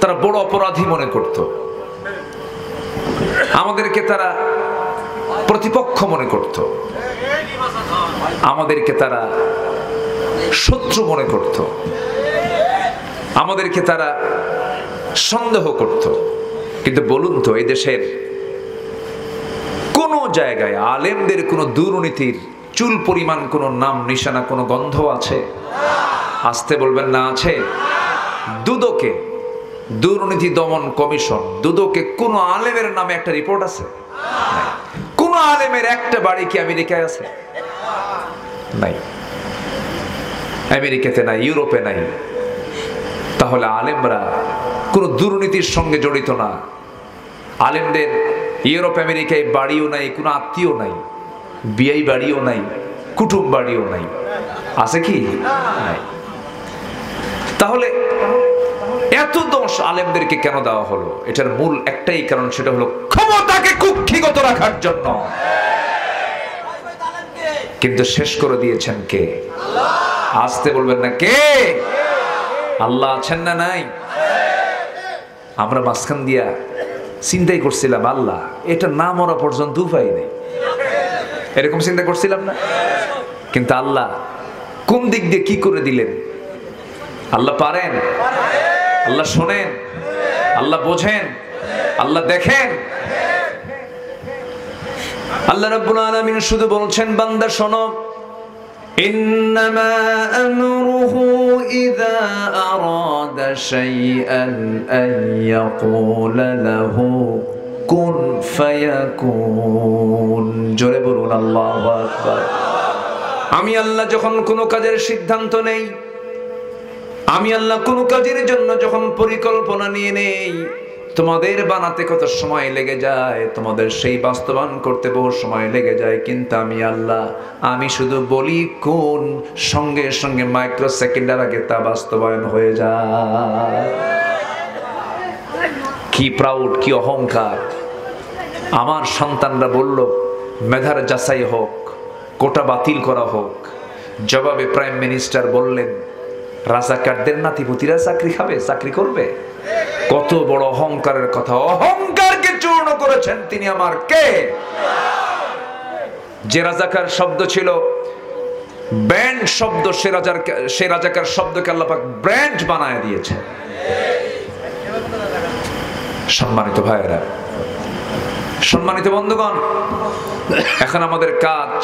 তারা বড় অপরাধী মনে করত, আমাদেরকে তারা প্রতিপক্ষ মনে করত, আমাদেরকে তারা শত্রু মনে করত, আমাদেরকে তারা সন্দেহ করত। কিন্তু বলুন তো, এই দেশের কোন জায়গায় আলেমদের কোনো দুর্নীতির চুল পরিমাণ কোনো নাম নিশানা কোনো গন্ধ আছে? আসতে বলবেন না আছে? দুদকে, দুর্নীতি দমন কমিশন, দুদকে কোন আলেমের নামে একটা রিপোর্ট আছে? কোন আলেমের একটা বাড়ি কি আমেরিকায় আছে? নাই। আমেরিকাতে নাই, ইউরোপে নাই। তাহলে আলেমরা কোন দুর্নীতির সঙ্গে জড়িত না। আলেমদের ইউরোপ আমেরিকায় বাড়িও নাই, কোনো আত্মীয় নাই, বিয়ে বাড়িও নাই, কুটুম বাড়িও নাই। আছে কি? নাই। তাহলে এত দোষ আলেমদেরকে কেন দেওয়া হলো? এটার মূল একটাই কারণ, সেটা হলো ক্ষমতাকে কুক্ষিগত রাখার জন্য। কিন্তু শেষ করে দিয়েছেন কে? আসতে বলবেন না কে? আল্লাহ আছেন না নাই? আমরা মাঝখান দিয়া চিন্তাই করছিলাম, আল্লাহ এটা না মরা পর্যন্ত উপায় নেই, এরকম চিন্তা করছিলাম না? কিন্তু আল্লাহ কোন দিক দিয়ে কি করে দিলেন? আল্লাহ পারেন, আল্লাহ শোনেন, আল্লাহ বোঝেন, আল্লাহ দেখেন। আল্লাহ রাব্বুল আলামিন শুধু বলছেন, বান্দা শোনো, ইন্নামা আমরুহু ইযা আরাদা শাইআন আন ইয়াকুলা লাহু কুন ফায়াকুন। জোরে বলুন আল্লাহু আকবার। আমি আল্লাহ যখন কোনো কাজের সিদ্ধান্ত নেই, আমি আল্লাহ কোনো কাজের জন্য যখন পরিকল্পনা নিয়ে নেই, তোমাদের বানাতে কত সময় লেগে যায়, তোমাদের সেই বাস্তবায়ন করতে বহু সময় লেগে যায়, কিন্তু আমি আল্লাহ, আমি শুধু বলি কোন, সঙ্গে সঙ্গে মাইক্রো সেকেন্ডের আগে তা বাস্তবায়ন হয়ে যায়। কি প্রাউড, কি অহংকার! আমার সন্তানরা বলল মেধার যাচাই হোক, কোটা বাতিল করা হোক। জবাবে প্রাইম মিনিস্টার বললেন, রাজাকারদের নাতিপুতিরা চাকরি খাবে, চাকরি করবে। কত বড় অহংকারের কথা! অহংকারকে চূর্ণ করেছেন তিনি আমার কে? যে রাজাকার শব্দ ছিল ব্র্যান্ড শব্দ, সে রাজাকার শব্দকে আল্লাহ পাক ব্র্যান্ড বানায় দিয়েছে। সম্মানিত ভাইয়েরা, সম্মানিত বন্ধুগণ, এখন আমাদের কাজ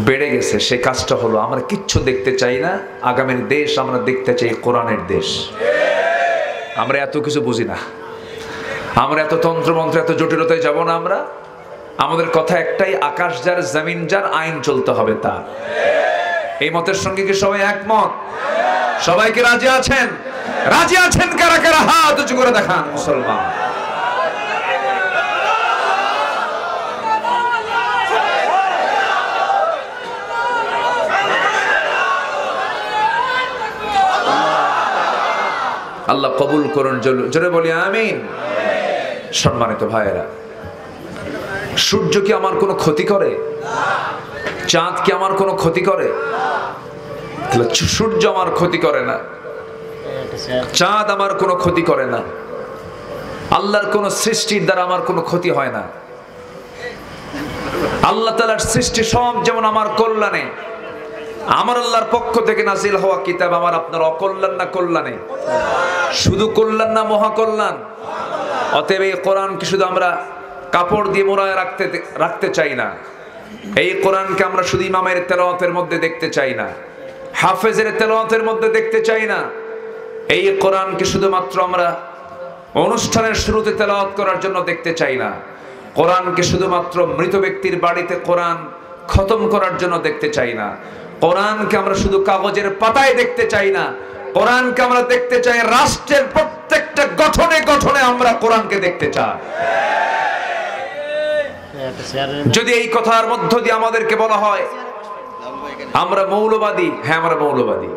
বেড়ে গেছে। সেই কাজটা হলো, আমরা কিচ্ছু দেখতে চাই না আগামীর দেশ, আমরা দেখতে চাই কোরআনের দেশ। আমরা এত কিছু বুঝি না, আমরা এত তন্ত্রমন্ত্র, এত জটিলতায় যাব না। আমরা, আমাদের কথা একটাই, আকাশ যার, জমিন যার, আইন চলতে হবে তার। এই মতের সঙ্গে কি সবাই একমত? সবাই কি রাজি আছেন? রাজি আছেন কারা কারা? হাত উঁচু করে দেখান মুসলমান। আল্লাহ কবুল করুন, জোরে বলি আমিন। সম্মানিত ভাইয়েরা, সূর্য কি আমার কোনো ক্ষতি করে? চাঁদ কি আমার কোনো ক্ষতি করে? সূর্য আমার ক্ষতি করে না, চাঁদ আমার কোনো ক্ষতি করে না, আল্লাহর কোন সৃষ্টির দ্বারা আমার কোনো ক্ষতি হয় না। আল্লাহ তাআলার সৃষ্টি সব যেমন আমার কল্যাণে, আমার আল্লাহর পক্ষ থেকে নাজিল হওয়া কিতাব আমার আপনার অকল্যাণ না কল্যাণে? শুধু কল্যাণ না মহাকল্যাণ? অতএব এই কোরআনকে শুধু আমরা কাপড় দিয়ে মোড়ায় রাখতে চাই না। এই কোরআনকে আমরা শুধু ইমামের তেলাওয়াতের মধ্যে দেখতে চাই না, হাফেজের তেলাওয়াতের মধ্যে দেখতে চাই না। এই কোরআনকে শুধুমাত্র আমরা অনুষ্ঠানের শুরুতে তেলাওয়াত করার জন্য দেখতে চাই না। কোরআনকে শুধুমাত্র মৃত ব্যক্তির বাড়িতে কোরআন খতম করার জন্য দেখতে চাই না। কোরআনকে আমরা শুধু কাগজের পাতায় দেখতে চাই না। কোরআনকে আমরা দেখতে চাই রাষ্ট্রের প্রত্যেকটা গঠনে গঠনে আমরা কোরআনকে দেখতে চাই। যদি এই কথার মধ্য দিয়ে আমাদেরকে বলা হয় আমরা মৌলবাদী, হ্যাঁ আমরা মৌলবাদী।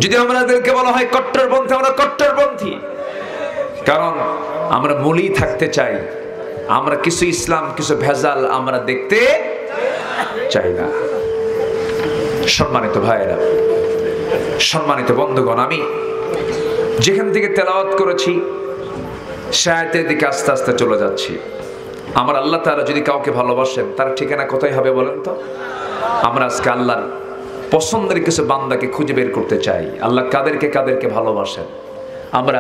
যদি আমাদেরকে বলা হয় কট্টরপন্থী, আমরা কট্টরপন্থী। কারণ আমরা মূলই থাকতে চাই। আমরা কিছু ইসলাম, কিছু ভেজাল আমরা দেখতে চাই না। সম্মানিত ভাইয়েরা, সম্মানিত বন্ধুগণ, আমি যেখান থেকে তেলাওয়াত করেছি সে আয়াতের দিকে আস্তে আস্তে চলে যাচ্ছি। আমার আল্লাহ তাআলা যদি কাউকে ভালোবাসেন, তার ঠিকানা কোথায় হবে বলেন তো? আমরা আজকে আল্লাহর পছন্দের কিছু বান্দাকে খুঁজে বের করতে চাই। আল্লাহ কাদেরকে কাদেরকে ভালোবাসেন, আমরা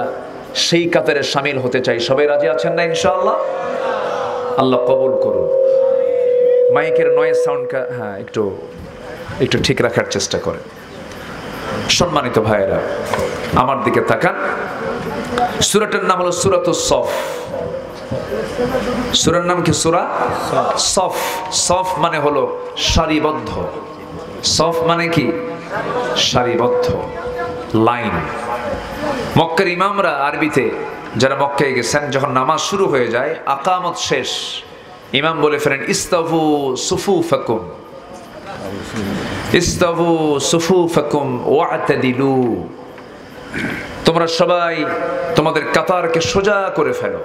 সেই কাতারে শামিল হতে চাই। সবাই রাজি আছেন না ইনশাআল্লাহ? আল্লাহ কবুল করুন। মাইকের নয়েজ সাউন্ড হ্যাঁ একটু একটু ঠিক রাখার চেষ্টা করেন। সম্মানিত ভাইয়েরা আমার দিকে তাকান। সূরাটার নাম হলো সূরাতুস সফ। সূরার নাম কি? সূরা সফ। সফ মানে হলো সারিবদ্ধ। সফ মানে কি? সারিবদ্ধ, লাইন। মক্কার ইমামরা আরবিতে যারা মক্কায় গেছেন, যখন নামাজ শুরু হয়ে যায়, আকামত শেষ, ইমাম বলে ফেলেন ইস্তাফু সুফুফাকুম, ইস্তাফু সুফুফাকুম ওয়াতাদিলু, তোমরা সবাই তোমাদের কাতারকে সোজা করে ফেলো।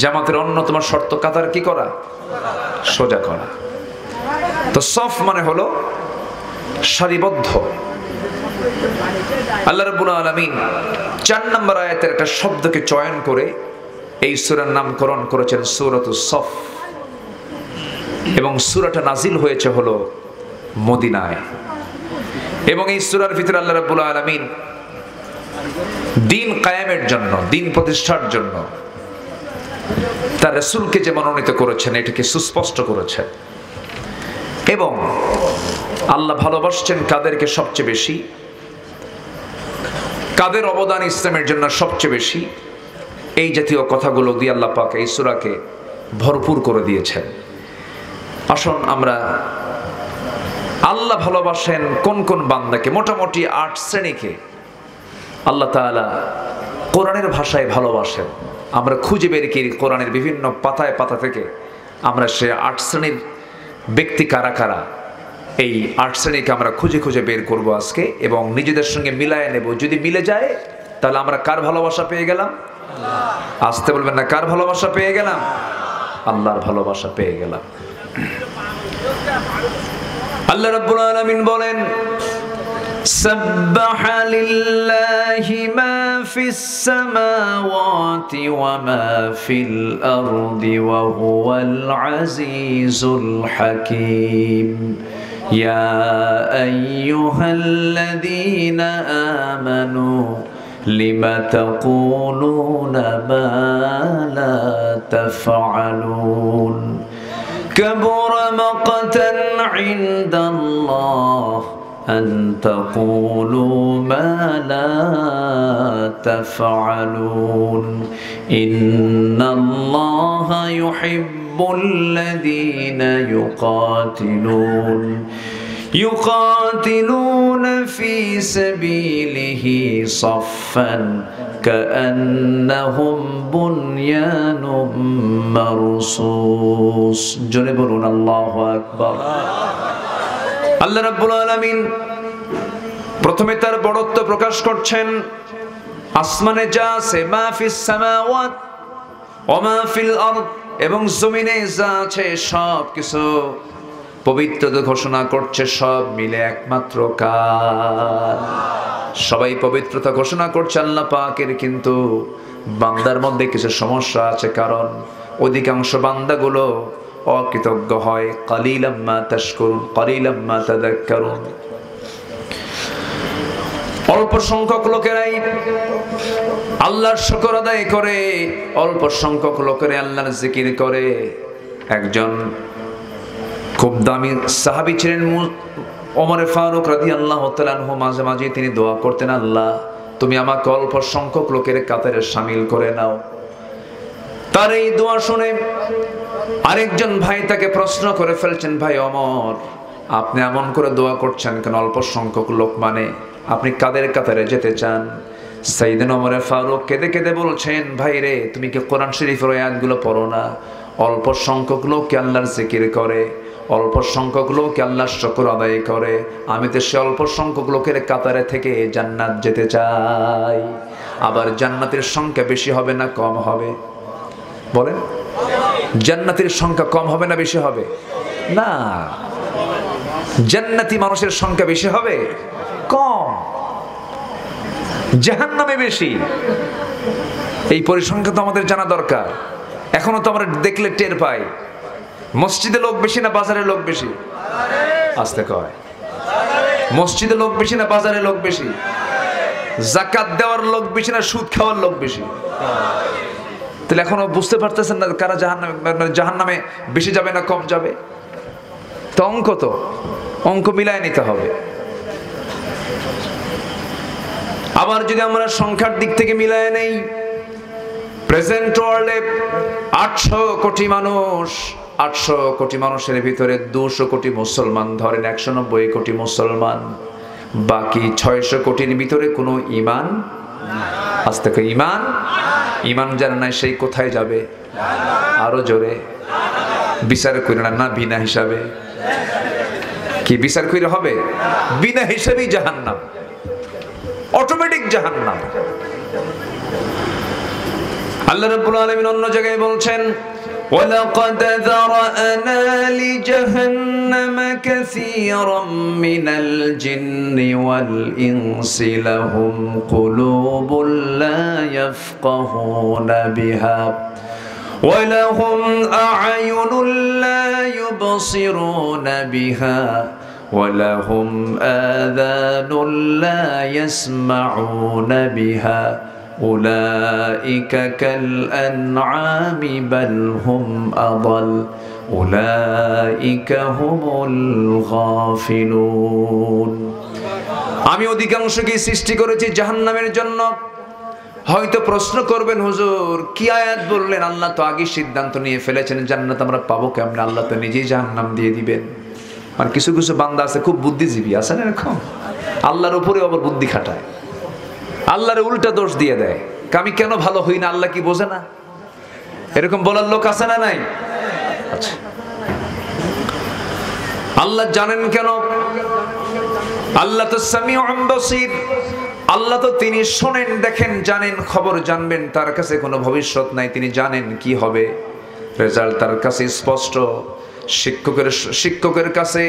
জামাতের অন্যতম শর্ত কাতার কি করা? সোজা করা। তো সফ মানে হলো সারিবদ্ধ। আল্লাহ রাব্বুল আলামিন 4 নম্বর আয়াতের একটা শব্দকে চয়ন করে এই সূরার নামকরণ করেছেন সূরাতুস সফ, এবং সূরাটা নাজিল হয়েছে হলো মদিনায়। এবং এই সূরার ভিতরে আল্লাহ রাব্বুল আলামিন দিন কায়েমের জন্য, দিন প্রতিষ্ঠার জন্য তার রাসূলকে যে মনোনীত করেছেন এটাকে সুস্পষ্ট করেছেন। এবং আল্লাহ ভালোবাসছেন কাদেরকে সবচেয়ে বেশি, কাদের অবদান ইসলামের জন্য সবচেয়ে বেশি, এই জাতীয় কথাগুলো দিয়ে আল্লাহ পাক এই সূরাকে ভরপুর করে দিয়েছেন। আসুন আমরা আল্লাহ ভালোবাসেন কোন কোন বান্দাকে, মোটামুটি 8 শ্রেণীকে আল্লাহ তাআলা কোরআনের ভাষায় ভালোবাসেন। আমরা খুঁজে বের করি কোরআনের বিভিন্ন পাতায় পাতা থেকে, আমরা সে 8 শ্রেণীর ব্যক্তি কারা কারা, এই 8 শ্রেণীকে আমরা খুঁজে খুঁজে বের করব আজকে এবং নিজেদের সঙ্গে মিলায় নেব। যদি মিলে যায় তাহলে আমরা কার ভালোবাসা পেয়ে গেলাম? আসতে বলবেন না, কার ভালোবাসা পেয়ে গেলাম? আল্লাহর ভালোবাসা পেয়ে গেলাম। আল্লাহ রাব্বুল আলামিন বলেন সাব্বাহা লিল্লাহি মা ফিস সামাওয়াতি ওয়া মা ফিল আরদি ওয়া হুয়াল আজিজুল হাকীম। ইয়া আইয়ুহাল্লাযীনা আমানু লিমা তাকুলুনা মা লা তাফআলুন কাবুরা মাকতান ইনদাল্লাহ আন তাকুলু মা লা তাফআলুন ইন্নাল্লাহা ইউহিব্বুল্লাযীনা يقاتلون في سبيله صفا كأنهم بنيان مرصوص জোরে বলুন আল্লাহু আকবার। আল্লাহ রাব্বুল আলামিন প্রথমে তার বড়ত্ব প্রকাশ করছেন। আসমানে যা আছে, মা ফিস সামাওয়াত ওয়া মা ফিল আরদ, এবং জমিনে যা আছে সব কিছু পবিত্রতা ঘোষণা করছে, সব মিলে একমাত্র কার? সবাই পবিত্রতা ঘোষণা করছে আল্লাহ পাকের, কিন্তু বান্দার মধ্যে কিছু সমস্যা আছে, কারণ অধিকাংশ বান্দাগুলো অকৃতজ্ঞ হয়। কালিলাম মা তাশকুরুন কালিলাম মা তাযাক্কারুন। অল্প সংখ্যক লোকেরাই আল্লাহর শুকর আদায় করে, অল্প সংখ্যক লোকেরাই আল্লাহর জিকির করে। একজন খুব দামি সাহাবী ছিলেন ওমর ফারুক রাদিয়াল্লাহু তাআলা আনহু। মাঝে মাঝে তিনি দোয়া করতেন, আল্লাহ তুমি আমাকে অল্প সংখ্যক লোকের কাতারে শামিল করে নাও। তার এই দোয়া শুনে আরেকজন ভাই তাকে প্রশ্ন করে ফেলছেন, ভাই ওমর, আপনি এমন করে দোয়া করছেন কেন? অল্প সংখ্যক লোক মানে আপনি কাদের কাতারে যেতে চান? সাইয়েদনা ওমর ফারুক কেঁদে কেঁদে বলছেন, ভাই রে, তুমি কি কোরআন শরীফের আয়াতগুলো পড়ো না? অল্প সংখ্যক লোক আল্লাহর জিকির করে, অল্প সংখ্যক লোক আল্লাহর শুকর আদায় করে। আমি তো সে অল্প সংখ্যক লোকের কাতারে থেকে জান্নাত যেতে চাই। আবার জান্নাতের সংখ্যা বেশি হবে না কম হবে? বলেন, জান্নাতের সংখ্যা কম হবে না বেশি হবে? না, জান্নাতি মানুষের সংখ্যা বেশি হবে, কম। জাহান্নামে বেশি। এই পরিসংখ্যান তো আমাদের জানা দরকার। এখনো তো আমরা দেখলে টের পাই, মসজিদে লোক বেশি না বাজারে লোক বেশি? আসতে কয়, মসজিদে লোক বেশি না বাজারে লোক বেশি? যাকাত দেওয়ার লোক বেশি না সুদ খাওয়ার লোক বেশি? তাহলে এখনো বুঝতে পারতেছেন না কারা জাহান্নামে বেশি যাবে না কম যাবে? তো অঙ্ক মিলায় নিতে হবে। আবার যদি আমরা সংখ্যার দিক থেকে মিলায় নেই, প্রেজেন্ট ওয়ার্ল্ডে 800 কোটি মানুষ, 800 কোটি মানুষের ভিতরে 200 কোটি মুসলমান, ধরেন 190 কোটি মুসলমান, বাকি 600 কোটির ভিতরে কোনো ইমান, আজ থেকে ইমান যার নাই সেই কোথায় যাবে? আরো জোরে বিচার করে না বিনা হিসাবে? কি বিচার করে হবে? বিনা হিসাবেই জাহান্নাম, অটোমেটিক জাহান্নাম। আল্লাহ রাব্বুল আলামিন অন্য জায়গায় বলছেন, ওয়ালাকাদ যারানা লিজাহান্নামা কাসীরাম মিনাল জিন্নি ওয়াল ইনসি লাহুম কুলুবুন লা ইয়াফকাহুনা বিহা ওয়া লাহুম আ'য়ুনুন লা ইউবসিরুনা বিহা ওয়া লাহুম আযানুন লা ইয়াসমাউনা বিহা উলাইকা কাল আনআমি বাল হুম আদাল উলাইকা হুমুল গাফিলুন। আমি অধিকাংশকে সৃষ্টি করেছি জাহান্নামের জন্য। হয়তো প্রশ্ন করবেন, হুজুর কি আয়াত বললেন? আল্লাহ তো আগে সিদ্ধান্ত নিয়ে ফেলেছেন জান্নাত আমরা পাবো কেমনে, আল্লাহ তো নিজেই জাহান্নাম দিয়ে দিবেন। আর কিছু কিছু বান্দা আছে খুব বুদ্ধিজীবী, আছে না এরকম? আল্লাহর উপরে আবার বুদ্ধি খাটায়, আল্লাহর উল্টা দোষ দিয়ে দেয়, আমি কেন ভালো হই না, আল্লাহ কি বোঝে না? এরকম বলার লোক আছে না নাই? আচ্ছা, আল্লাহ জানেন কেন? আল্লাহ তো সামিউন বাসীর, আল্লাহ তো তিনি শোনেন, দেখেন, জানেন, খবর জানবেন, তার কাছে কোনো ভবিষ্যৎ নাই, তিনি জানেন কি হবে, রেজাল্ট তার কাছে স্পষ্ট। শিক্ষকের কাছে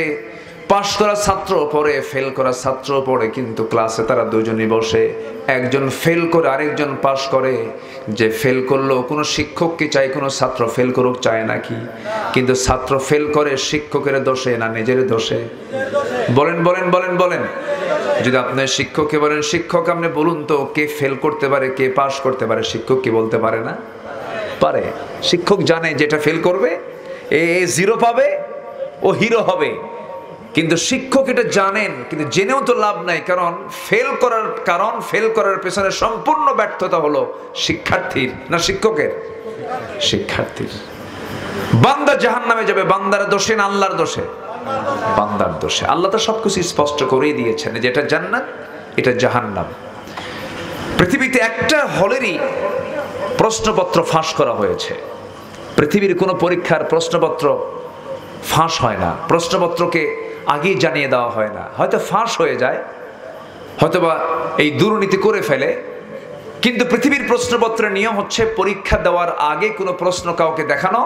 পাশ করা ছাত্র পড়ে, ফেল করা ছাত্র পড়ে, কিন্তু ক্লাসে তারা দুজনই বসে, একজন ফেল করে আরেকজন পাশ করে। যে ফেল করলো, কোনো শিক্ষক কি চায় কোনো ছাত্র ফেল করুক? চায় নাকি? কিন্তু ছাত্র ফেল করে শিক্ষকের দোষে না নিজের দোষে? বলেন বলেন বলেন বলেন। যদি আপনি শিক্ষককে বলেন, শিক্ষক আপনি বলুন তো কে ফেল করতে পারে কে পাশ করতে পারে? শিক্ষক কি বলতে পারে না? পারে। শিক্ষক জানে যেটা ফেল করবে এ 0 পাবে, ও হিরো হবে। কিন্তু শিক্ষক এটা জানেন, কিন্তু জেনেও তো লাভ নাই, কারণ ফেল করার পেছনে সম্পূর্ণ ব্যর্থতা হলো শিক্ষার্থীর না শিক্ষকের? শিক্ষার্থীর। বান্দা জাহান্নামে যাবে বান্দার দোষে না আল্লাহর দোষে? বান্দার দোষে। আল্লাহ তো সবকিছু স্পষ্ট করেই দিয়েছেন, যেটা জান্নাত এটা জাহান্নাম। পৃথিবীতে একটা হলেরই প্রশ্নপত্র ফাঁস করা হয়েছে। পৃথিবীর কোনো পরীক্ষার প্রশ্নপত্র ফাঁস হয় না, প্রশ্নপত্রকে আগেই জানিয়ে দেওয়া হয় না। হয়তো ফাঁস হয়ে যায়, হয়তোবা এই দুর্নীতি করে ফেলে, কিন্তু পৃথিবীর প্রশ্নপত্রের নিয়ম হচ্ছে পরীক্ষা দেওয়ার আগে কোনো প্রশ্ন কাউকে দেখানো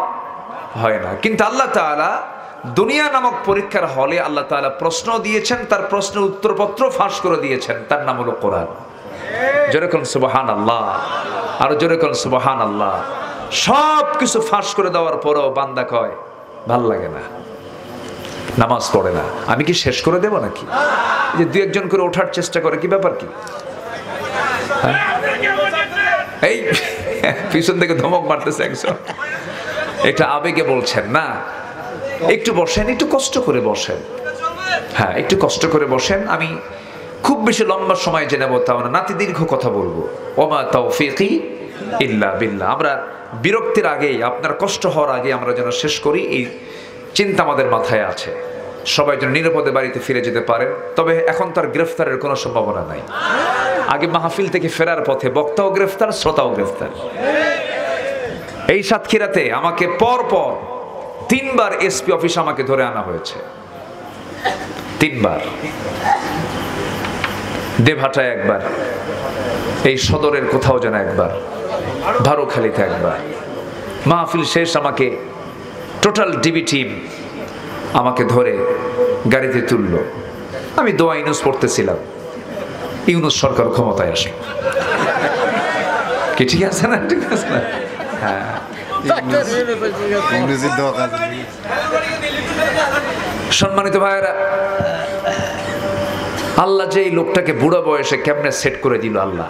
হয় না। কিন্তু আল্লাহ তাআলা দুনিয়া নামক পরীক্ষার হলে আল্লাহ তাআলা প্রশ্ন দিয়েছেন, তার প্রশ্নের উত্তরপত্র ফাঁস করে দিয়েছেন, তার নাম হলো কোরআন। যেরকম সুবহানাল্লাহ, আর যেরকম সুবহানাল্লাহ। সব কিছু ফাঁস করে দেওয়ার পরও বান্দা কয় ভাল লাগে না, নামাজ পড়ে না। আমি কি শেষ করে দেব নাকি? যে 2-1 করে ওঠার চেষ্টা করে, কি ব্যাপার কি? এই পিছন থেকে ধমক মারতেছে একজন, এটা আবেগে বলছেন না। একটু বসেন, একটু কষ্ট করে বসেন। হ্যাঁ, একটু কষ্ট করে বসেন। আমি খুব বেশি লম্বা সময় জেনে নেব তাও না, নাতি দীর্ঘ কথা বলবো। ওমা তাওফীকি ইল্লা বিল্লাহ। আমরা বিরক্তির আগেই, আপনার কষ্ট হওয়ার আগে আমরা যেন শেষ করি, এই চিন্তা আমাদের মাথায় আছে। সবাই যেন নিরাপদে বাড়িতে ফিরে যেতে পারেন। তবে এখন তার গ্রেফতারের কোনো সম্ভাবনা নাই। আগে মাহফিল থেকে ফেরার পথে বক্তাও গ্রেফতার, শ্রোতাও গ্রেফতার। এই সাতক্ষীরাতে আমাকে পরপর 3 বার এসপি অফিস আমাকে ধরে আনা হয়েছে, 3 বার। দেবহাটায় একবার, এই সদরের কোথাও যেন একবার, ভারুখালীতে একবার। মাহফিল শেষ আমাকে টোটাল ডিবি টিম আমাকে ধরে গাড়িতে তুললো। আমি দোয়া ইউনূস পড়তেছিলাম, ইউনূস সরকার ক্ষমতায় আসলো। কি ঠিক আছে না? ঠিক আছে না? হ্যাঁ, সম্মানিত ভাইয়েরা, আল্লাহ যে এই লোকটাকে বুড়ো বয়সে কেমনে সেট করে দিল। আল্লাহ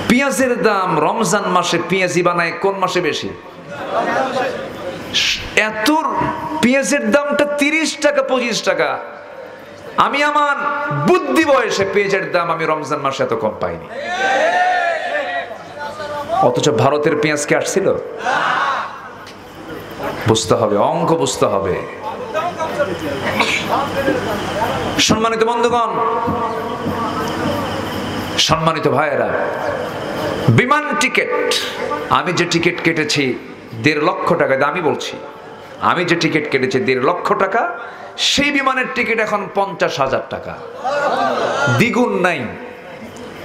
পেঁয়াজের দাম রমজান মাসে পেঁয়াজি বানায় কোন মাসে বেশি? এত পেঁয়াজের দামটা 30 টাকা 25 টাকা। আমি আমার বুদ্ধি বয়সে পেঁয়াজের দাম আমি রমজান মাসে এত কম পাইনি। অথচ ভারতের পেঁয়াজ কি আসছিল? বুঝতে হবে, অঙ্ক বুঝতে হবে। সম্মানিত বন্ধুগণ, সম্মানিত ভাইয়েরা, বিমান টিকিট, আমি যে টিকিট কেটেছি 1.5 লক্ষ টাকা, আমি বলছি আমি যে টিকিট কেটেছি 1.5 লক্ষ টাকা, সেই বিমানের টিকিট এখন 50,000 টাকা। দ্বিগুণ নাই,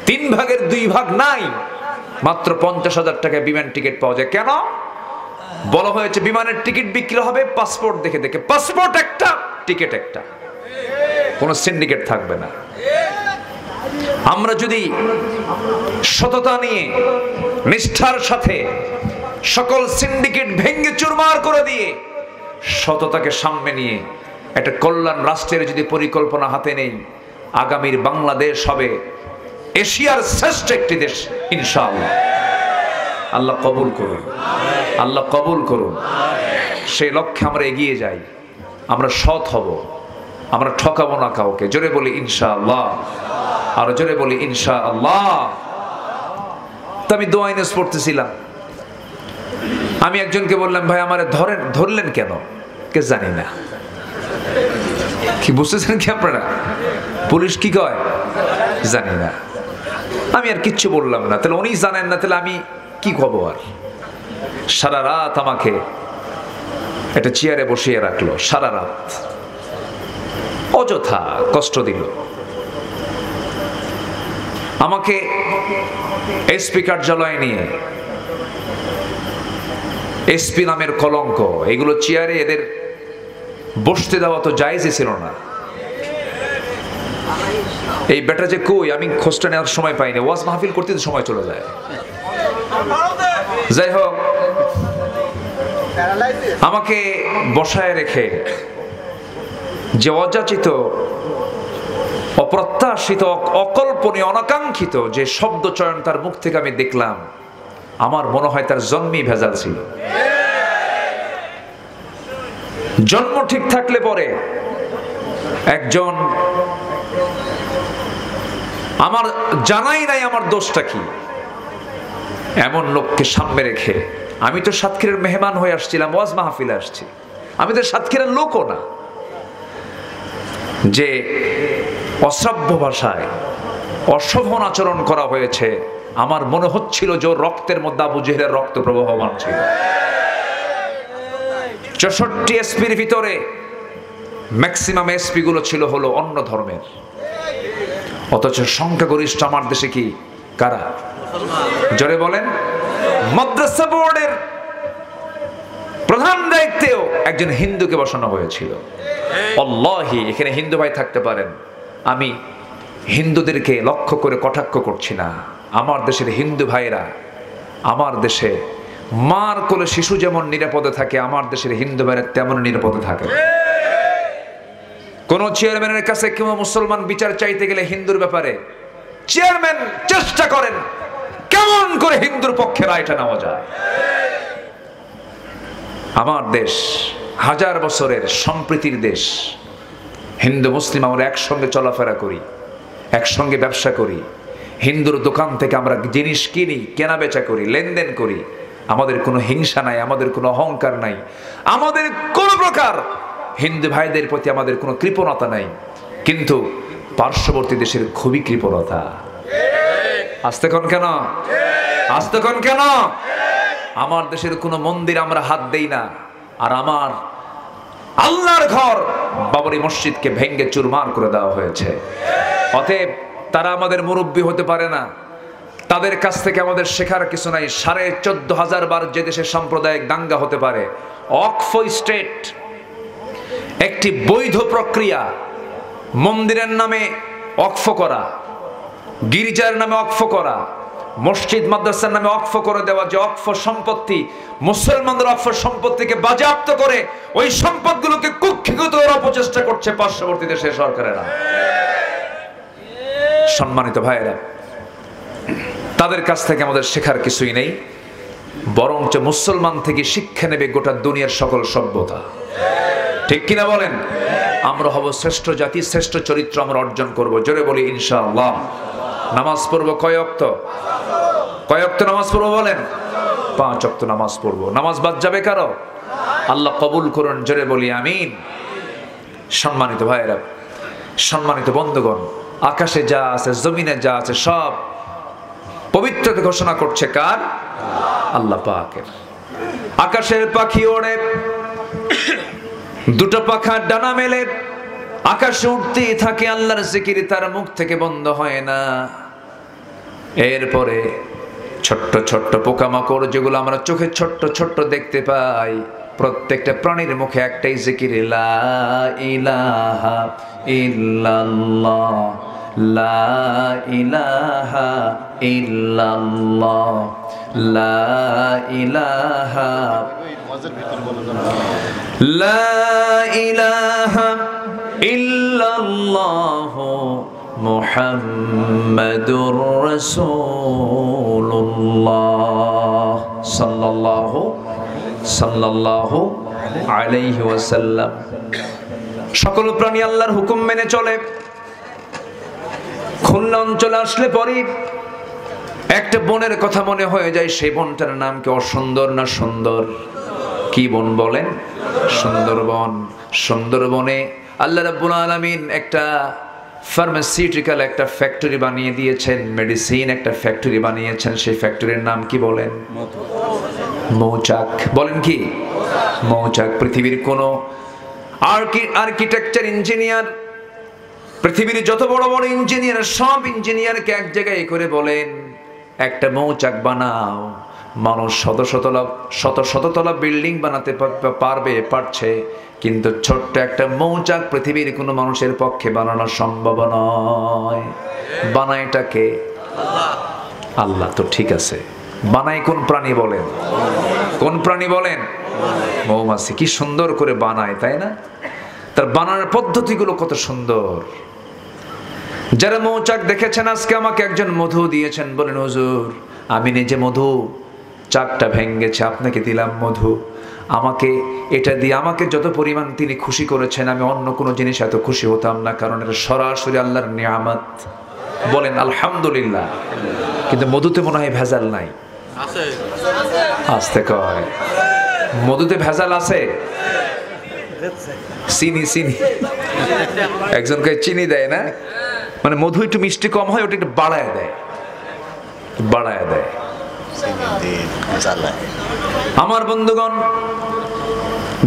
3 ভাগের 2 ভাগ নাই, মাত্র 50,000 টাকায় বিমান টিকিট পাওয়া যায়। কেন? বলা হয়েছে বিমানের টিকিট বিক্রি হবে পাসপোর্ট দেখে দেখে। পাসপোর্ট একটা, টিকিট একটা, কোনো সিন্ডিকেট থাকবে না। আমরা যদি সততা নিয়ে নিষ্ঠার সাথে সকল সিন্ডিকেট ভেঙে চুরমার করে দিয়ে সততাকে সামনে নিয়ে একটা কল্যাণ রাষ্ট্রের যদি পরিকল্পনা হাতে নেই, আগামীর বাংলাদেশ হবে এশিয়ার শ্রেষ্ঠ একটি দেশ ইনশাআল্লাহ। আল্লাহ কবুল করুন, আল্লাহ কবুল করুন। সেই লক্ষ্যে আমরা এগিয়ে যাই, আমরা সৎ হব, আমরা ঠকাবো না কাউকে। জোরে বলি ইনশাআল্লাহ, আর জোরে বলি ইনশাআল্লাহ। তো আমি দোয়া ইনস পড়তেছিলাম, আমি একজনকে বললাম, ভাই আমারে ধরলেন কেন? কে জানি না। কি বুঝতেছেন কি আপনারা? পুলিশ কি কয় জানি না। আমি আর কিচ্ছু বললাম না। তাহলে উনি জানেন না, তাহলে আমি কি কব? আর সারা রাত আমাকে একটা চেয়ারে বসিয়ে রাখলো, সারা রাত অযথা কষ্ট দিল। আমাকে এসপি কার্যালয়ে নিয়ে, এসপি নামের কলঙ্ক, এগুলো চেয়ারে এদের বসতে দেওয়া তো জায়েজই ছিল না। এই বেটা যে কই, আমি খোঁজটা নেওয়ার সময় পাইনি, ওয়াজ মাহফিল করতে তো সময় চলে যায়। যাই হোক, আমাকে বসায় রেখে যে অযাচিত, অপ্রত্যাশিত, অকল্পনীয়, অনাকাঙ্ক্ষিত যে শব্দ চয়ন তার মুখ থেকে আমি দেখলাম, আমার মনে হয় তার জন্মই ভেজাল ছিল। জন্ম ঠিক থাকলে পরে একজন, আমার জানাই নাই আমার দোষটা কি, এমন লোককে সামনে রেখে, আমি তো সাতক্ষীরার মেহমান হয়ে আসছিলাম, ওয়াজ মাহফিলে আসছি, আমি তো সাতক্ষীরার লোকও না, যে অশ্রাব্য ভাষায় অশোভন আচরণ করা হয়েছে, আমার মনে হচ্ছিল যে রক্তের মধ্যে আবু জেহেলের রক্ত প্রবাহমান ছিল। 64 এসপির ভিতরে ম্যাক্সিমাম এসপি গুলো ছিল হলো অন্য ধর্মের, অথচ সংখ্যাগরিষ্ঠ আমার দেশে কি কারা? জোরে বলেন। মাদ্রাসা বোর্ডের প্রধান দায়িত্বেও একজন হিন্দুকে বসানো হয়েছিল। আল্লাহি, এখানে হিন্দু ভাই থাকতে পারেন, আমি হিন্দুদেরকে লক্ষ্য করে কটাক্ষ করছি না। আমার দেশের হিন্দু ভাইরা, আমার দেশে মার কোলে শিশু যেমন নিরাপদে থাকে, আমার দেশের হিন্দু ভাইরা তেমন নিরাপদে থাকে। কোন চেয়ারম্যানের কাছে কেউ মুসলমান বিচার চাইতে গেলে হিন্দুর ব্যাপারে চেয়ারম্যান চেষ্টা করেন কেমন করে হিন্দুর পক্ষে রায়টা নেওয়া যায়। আমার দেশ 1000 বছরের সম্প্রীতির দেশ। হিন্দু মুসলিম আমরা একসঙ্গে চলাফেরা করি, একসঙ্গে ব্যবসা করি, হিন্দুর দোকান থেকে আমরা জিনিস কিনি, কেনা বেচা করি, লেনদেন করি। আমাদের কোনো হিংসা নাই, আমাদের কোনো অহংকার নাই, আমাদের কোনো প্রকার হিন্দু ভাইদের প্রতি আমাদের কোনো কৃপণতা নাই। কিন্তু পার্শ্ববর্তী দেশের খুবই কৃপণতা। আসতে কোন কেন? আসতে কোন কেন? আমার দেশের কোনো মন্দির আমরা হাত দেই না, আর আমার আল্লাহর ঘর বাবরি মসজিদকে ভেঙ্গে চুরমার করে দেওয়া হয়েছে। অতএব তারা আমাদের মুরব্বী হতে পারে না, তাদের কাছ থেকে আমাদের শেখার কিছু নাই। 14,500 বার যে দেশে সাম্প্রদায়িক দাঙ্গা হতে পারে, ওয়াকফ স্টেট একটি বৈধ প্রক্রিয়া। মন্দিরের নামে ওয়াকফ করা, গির্জার নামে ওয়াকফ করা, মসজিদ মাদ্রাসার নামে ওয়াকফ করে দেওয়া, যে ওয়াকফ সম্পত্তি মুসলমানদের ওয়াকফ সম্পত্তিকে বাজেয়াপ্ত করে ওই সম্পদগুলোকে কুক্ষিগত করার অপচেষ্টা করছে পার্শ্ববর্তী দেশের সরকারেরা। সম্মানিত ভাইয়েরা, তাদের কাছ থেকে আমাদের শেখার কিছুই নেই, বরঞ্চ মুসলমান থেকে শিক্ষা নেবে গোটা দুনিয়ার সকল সভ্যতা। ঠিক কিনা বলেন? আমরা হব শ্রেষ্ঠ জাতি, শ্রেষ্ঠ চরিত্র আমরা অর্জন করব। জোরে বলি ইনশাআল্লাহ। নামাজ পড়বো কয় ওয়াক্ত? কয় ওয়াক্ত নামাজ পড়বো বলেন? 5 ওয়াক্ত নামাজ পড়বো। নামাজ বাদ যাবে কারো? আল্লাহ কবুল করুন। জোরে বলি আমিন। সম্মানিত ভাইয়েরা, সম্মানিত বন্ধুগণ, আকাশে যা আছে, জমিনে যা আছে, সব পবিত্রতা ঘোষণা করছে কার? আল্লাহ পাকের। আকাশের পাখি ওড়ে, দুটো পাখা ডানা মেলে আকাশে উঠতেই থাকে, আল্লাহর জিকির তার মুখ থেকে বন্ধ হয় না। এরপরে ছোট্ট ছোট্ট পোকামাকড় যেগুলো আমরা চোখে ছোট্ট ছোট্ট দেখতে পাই, প্রত্যেকটা প্রাণীর মুখে একটাই জিকির, লা ইলাহা ইল্লাল্লাহ, লা ইলাহা ইল্লাল্লাহ, লা ইলাহা, লা ইলাহা ইল্লাল্লাহ মুহাম্মাদুর রাসূলুল্লাহ সাল্লাল্লাহু আলাইহি ওয়াসাল্লাম। সকল প্রাণী আল্লাহর হুকুম মেনে চলে। খুলনা অঞ্চলে আসলে পরে একটা বনের কথা মনে হয়ে যায়। সেই বনটার নাম কি অসুন্দর না সুন্দর? কি বন বলেন? সুন্দরবন। সুন্দরবনে আল্লাহ রাব্বুল আলামিন একটা ফার্মাসিউটিক্যাল একটা ফ্যাক্টরি বানিয়ে দিয়েছেন, মেডিসিন একটা ফ্যাক্টরি বানিয়েছেন। সেই ফ্যাক্টরির নাম কি বলেন? মৌচাক। বলেন কি? মৌচাক। পৃথিবীর কোন আর্কিটেকচার ইঞ্জিনিয়ার, পৃথিবীর যত বড় বড় ইঞ্জিনিয়ার, সব ইঞ্জিনিয়ারকে এক জায়গায় করে বলেন একটা মৌচাক বানাও। মানুষ শত শততলা বিল্ডিং বানাতে পারছে, কিন্তু ছোট্ট একটা মৌচাক পৃথিবীর কোনো মানুষের পক্ষে বানানো সম্ভব নয়। বানায়টাকে আল্লাহ। তো ঠিক আছে, বানায় কোন প্রাণী বলেন? কোন প্রাণী বলেন? মৌমাছি। কি সুন্দর করে বানায়, তাই না? তার বানানোর পদ্ধতিগুলো কত সুন্দর। যারা মৌচাক দেখেছেন, আজকে আমাকে একজন মধু দিয়েছেন, বলেন হুজুর আমি নিজে মধু চাকটা ভেঙেছে, আপনাকে দিলাম মধু, আমাকে এটা দিয়ে আমাকে যত পরিমাণ তিনি খুশি করেছেন, আমি অন্য কোনো জিনিস এত খুশি হতাম না, কারণ এটা সরাসরি আল্লাহর নিয়ামত। বলেন আলহামদুলিল্লাহ। কিন্তু মধুতে মনে হয় ভেজাল নাই। আস্তে কয়, মধুতে ভেজাল আছে? চিনি চিনি একজনকে চিনি দেয় না, মানে মধু একটু মিষ্টি কম হয়, ওটা একটু বাড়ায় দেয়, বাড়ায় দেয়। আমার বন্ধুগণ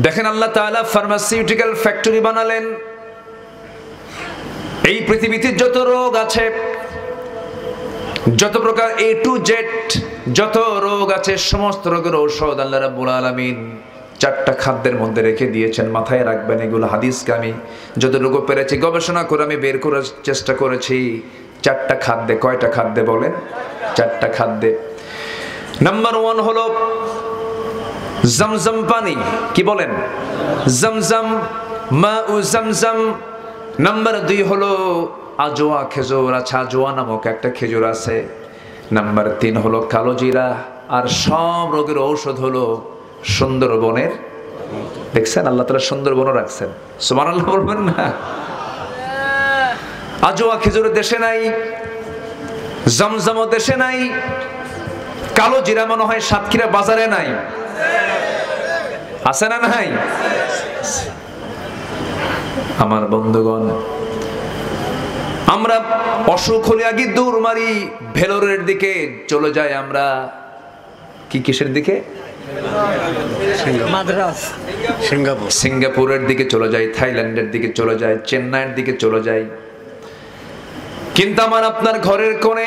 দেখেন, আল্লাহ তাআলা ফার্মাসিউটিক্যাল ফ্যাক্টরি বানালেন। এই পৃথিবীতে যত রোগ আছে, যত প্রকার A to Z যত রোগ আছে, সমস্ত রোগের ঔষধ আল্লাহ রাব্বুল আলামিন 4টা খাদ্যের মধ্যে রেখে দিয়েছেন। মাথায় রাখবেন, এগুলো হাদিসকে আমি যতটুকু পেরেছি গবেষণা করে আমি বের করার চেষ্টা করেছি। 4টা খাদ্যে। কয়টা খাদ্যে বলেন? 4টা খাদ্যে। নাম্বার 1 হলো জমজম পানি। কি বলেন? জমজম, মাউ জমজম। নাম্বার 2 হলো আজওয়া খেজুর। আচ্ছা, আজওয়া নামক একটা খেজুর আছে। নাম্বার 3 হলো কালো জিরা। আর সব রোগের ঔষধ হলো সুন্দরবনের। দেখছেন, আল্লাহ তাআলা সুন্দরবনও রাখছেন। সুবহানাল্লাহ বলবেন না? আজওয়া খেজুর দেশে নাই, জমজমও দেশে নাই, কালো জিরা মনে হয় সাতক্ষীরা বাজারে নাই। আছে না নাই? আমার বন্ধুগণ, আমরা অসুখ হলে আগে দৌড় মারি ভেলোরের দিকে চলে যাই। আমরা কি কিসের দিকে? সিঙ্গাপুরের দিকে চলে যাই, থাইল্যান্ডের দিকে চলে যাই, চেন্নাইয়ের দিকে চলে যাই। কিন্তু আমার আপনার ঘরের কোণে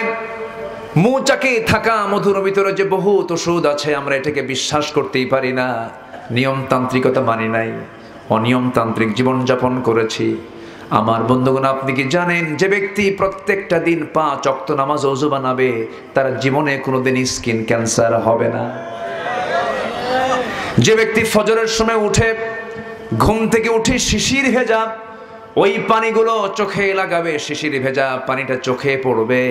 মৌচাকে থাকা মধুর ভিতরে যে বহুত ওষুধ আছে, আমরা এটাকে বিশ্বাস করতেই পারি না। নিয়মতান্ত্রিকতা মানি নাই, অনিয়মতান্ত্রিক জীবনযাপন করেছি। আমার বন্ধুগণ, আপনি কি জানেন যে ব্যক্তি প্রত্যেকটা দিন 5 ওয়াক্ত নামাজ ওযু বানাবে, তার জীবনে কোনোদিন স্কিন ক্যান্সার হবে না? যে ব্যক্তি ফজরের সময় উঠে, ঘুম থেকে উঠে শিশির ভেজা ওই পানিগুলো চোখে লাগাবে, শিশির ভেজা পানিটা চোখে পড়বে,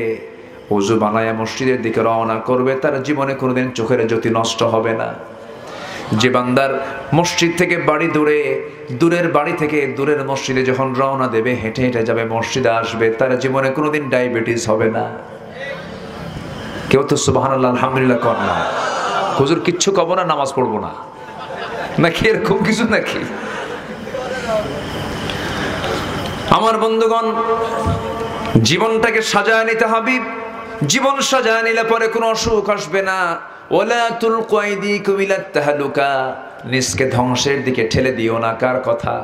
ওযু বানায়া মসজিদের দিকে রওনা করবে, তার জীবনে কোনোদিন চোখের জ্যোতি নষ্ট হবে না। যে বান্দার মসজিদ থেকে বাড়ি দূরে, দূরের বাড়ি থেকে দূরের মসজিদে যখন রওনা দেবে, হেঁটে হেঁটে যাবে, মসজিদে আসবে, তার জীবনে কোনোদিন ডায়াবেটিস হবে না। কেউ তো সুবহানাল্লাহ আলহামদুলিল্লাহ কর না, হুজুর কিচ্ছু কব না, নামাজ পড়বো না, নাকি এরকম কিছু নাকি? আমার বন্ধুগণ, জীবনটাকে সাজায় নিতে হবে। জীবন সাজায় নিলে পরে কোনো অসুখ আসবে না। ওয়ালা তুলকু আইদিকুম ইলাত তাহলুকা, নিজকে ধ্বংসের দিকে ঠেলে দিও না। কার কথা?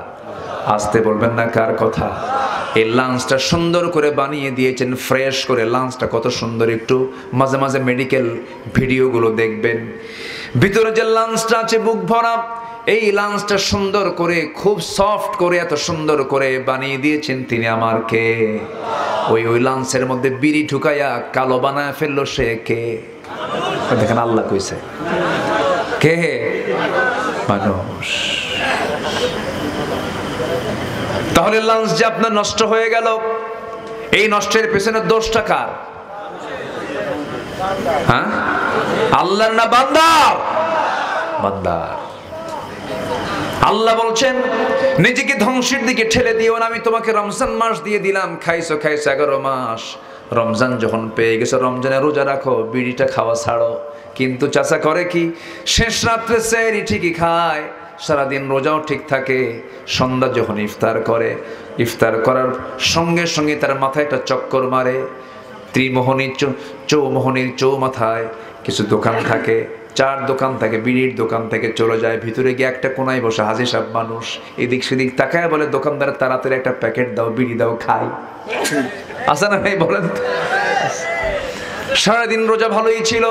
আসতে বলবেন না, কার কথা? এই লাঞ্চটা সুন্দর করে বানিয়ে দিয়েছেন, ফ্রেশ করে। লাঞ্চটা কত সুন্দর, একটু মাঝে মাঝে মেডিকেল ভিডিওগুলো দেখবেন। ভিতরে যে লাঞ্চটা আছে বুক ভরা, এই লাঞ্চটা সুন্দর করে, খুব সফট করে, এত সুন্দর করে বানিয়ে দিয়েছেন তিনি আমার কে? ওই লাঞ্চের মধ্যে বিড়ি ঢুকাইয়া কালো বানায় ফেললো সে কে? দেখেন আল্লাহ কইছে কে? মানুষ। তাহলে লাঞ্চ যে আপনার নষ্ট হয়ে গেল, এই নষ্টের পেছনে দোষটা কার? হ্যাঁ, আল্লাহর না বান্দার? বান্দার। আল্লাহ বলছেন নিজেকে ধ্বংসের দিকে ঠেলে দিও না। আমি তোমাকে রমজান মাস দিয়ে দিলাম, খাইছো 11 মাস। রমজান যখন পেয়ে গেছো, রমজানে রোজা রাখো, বিড়িটা খাওয়া ছাড়ো। কিন্তু চাচা করে কি? শেষ রাত্রে সেহরি ঠিকই খায়, সারাদিন রোজাও ঠিক থাকে। সন্ধ্যা যখন ইফতার করে, ইফতার করার সঙ্গে সঙ্গে তার মাথায় একটা চক্কর মারে। ত্রিমোহনীর চৌমোহনীর চৌমাথায় কিছু দোকান থাকে, 4 দোকান থাকে, বিড়ির দোকান থেকে চলে যায়। ভিতরে গিয়ে একটা কোনায় বসে হাজি সাহেব মানুষ, এদিক সেদিক তাকায়, বলে দোকানদার তাড়াতাড়ি একটা প্যাকেট দাও, বিড়ি দাও, খাই। আসে না ভাই, বলেন? সারাদিন রোজা ভালোই ছিল,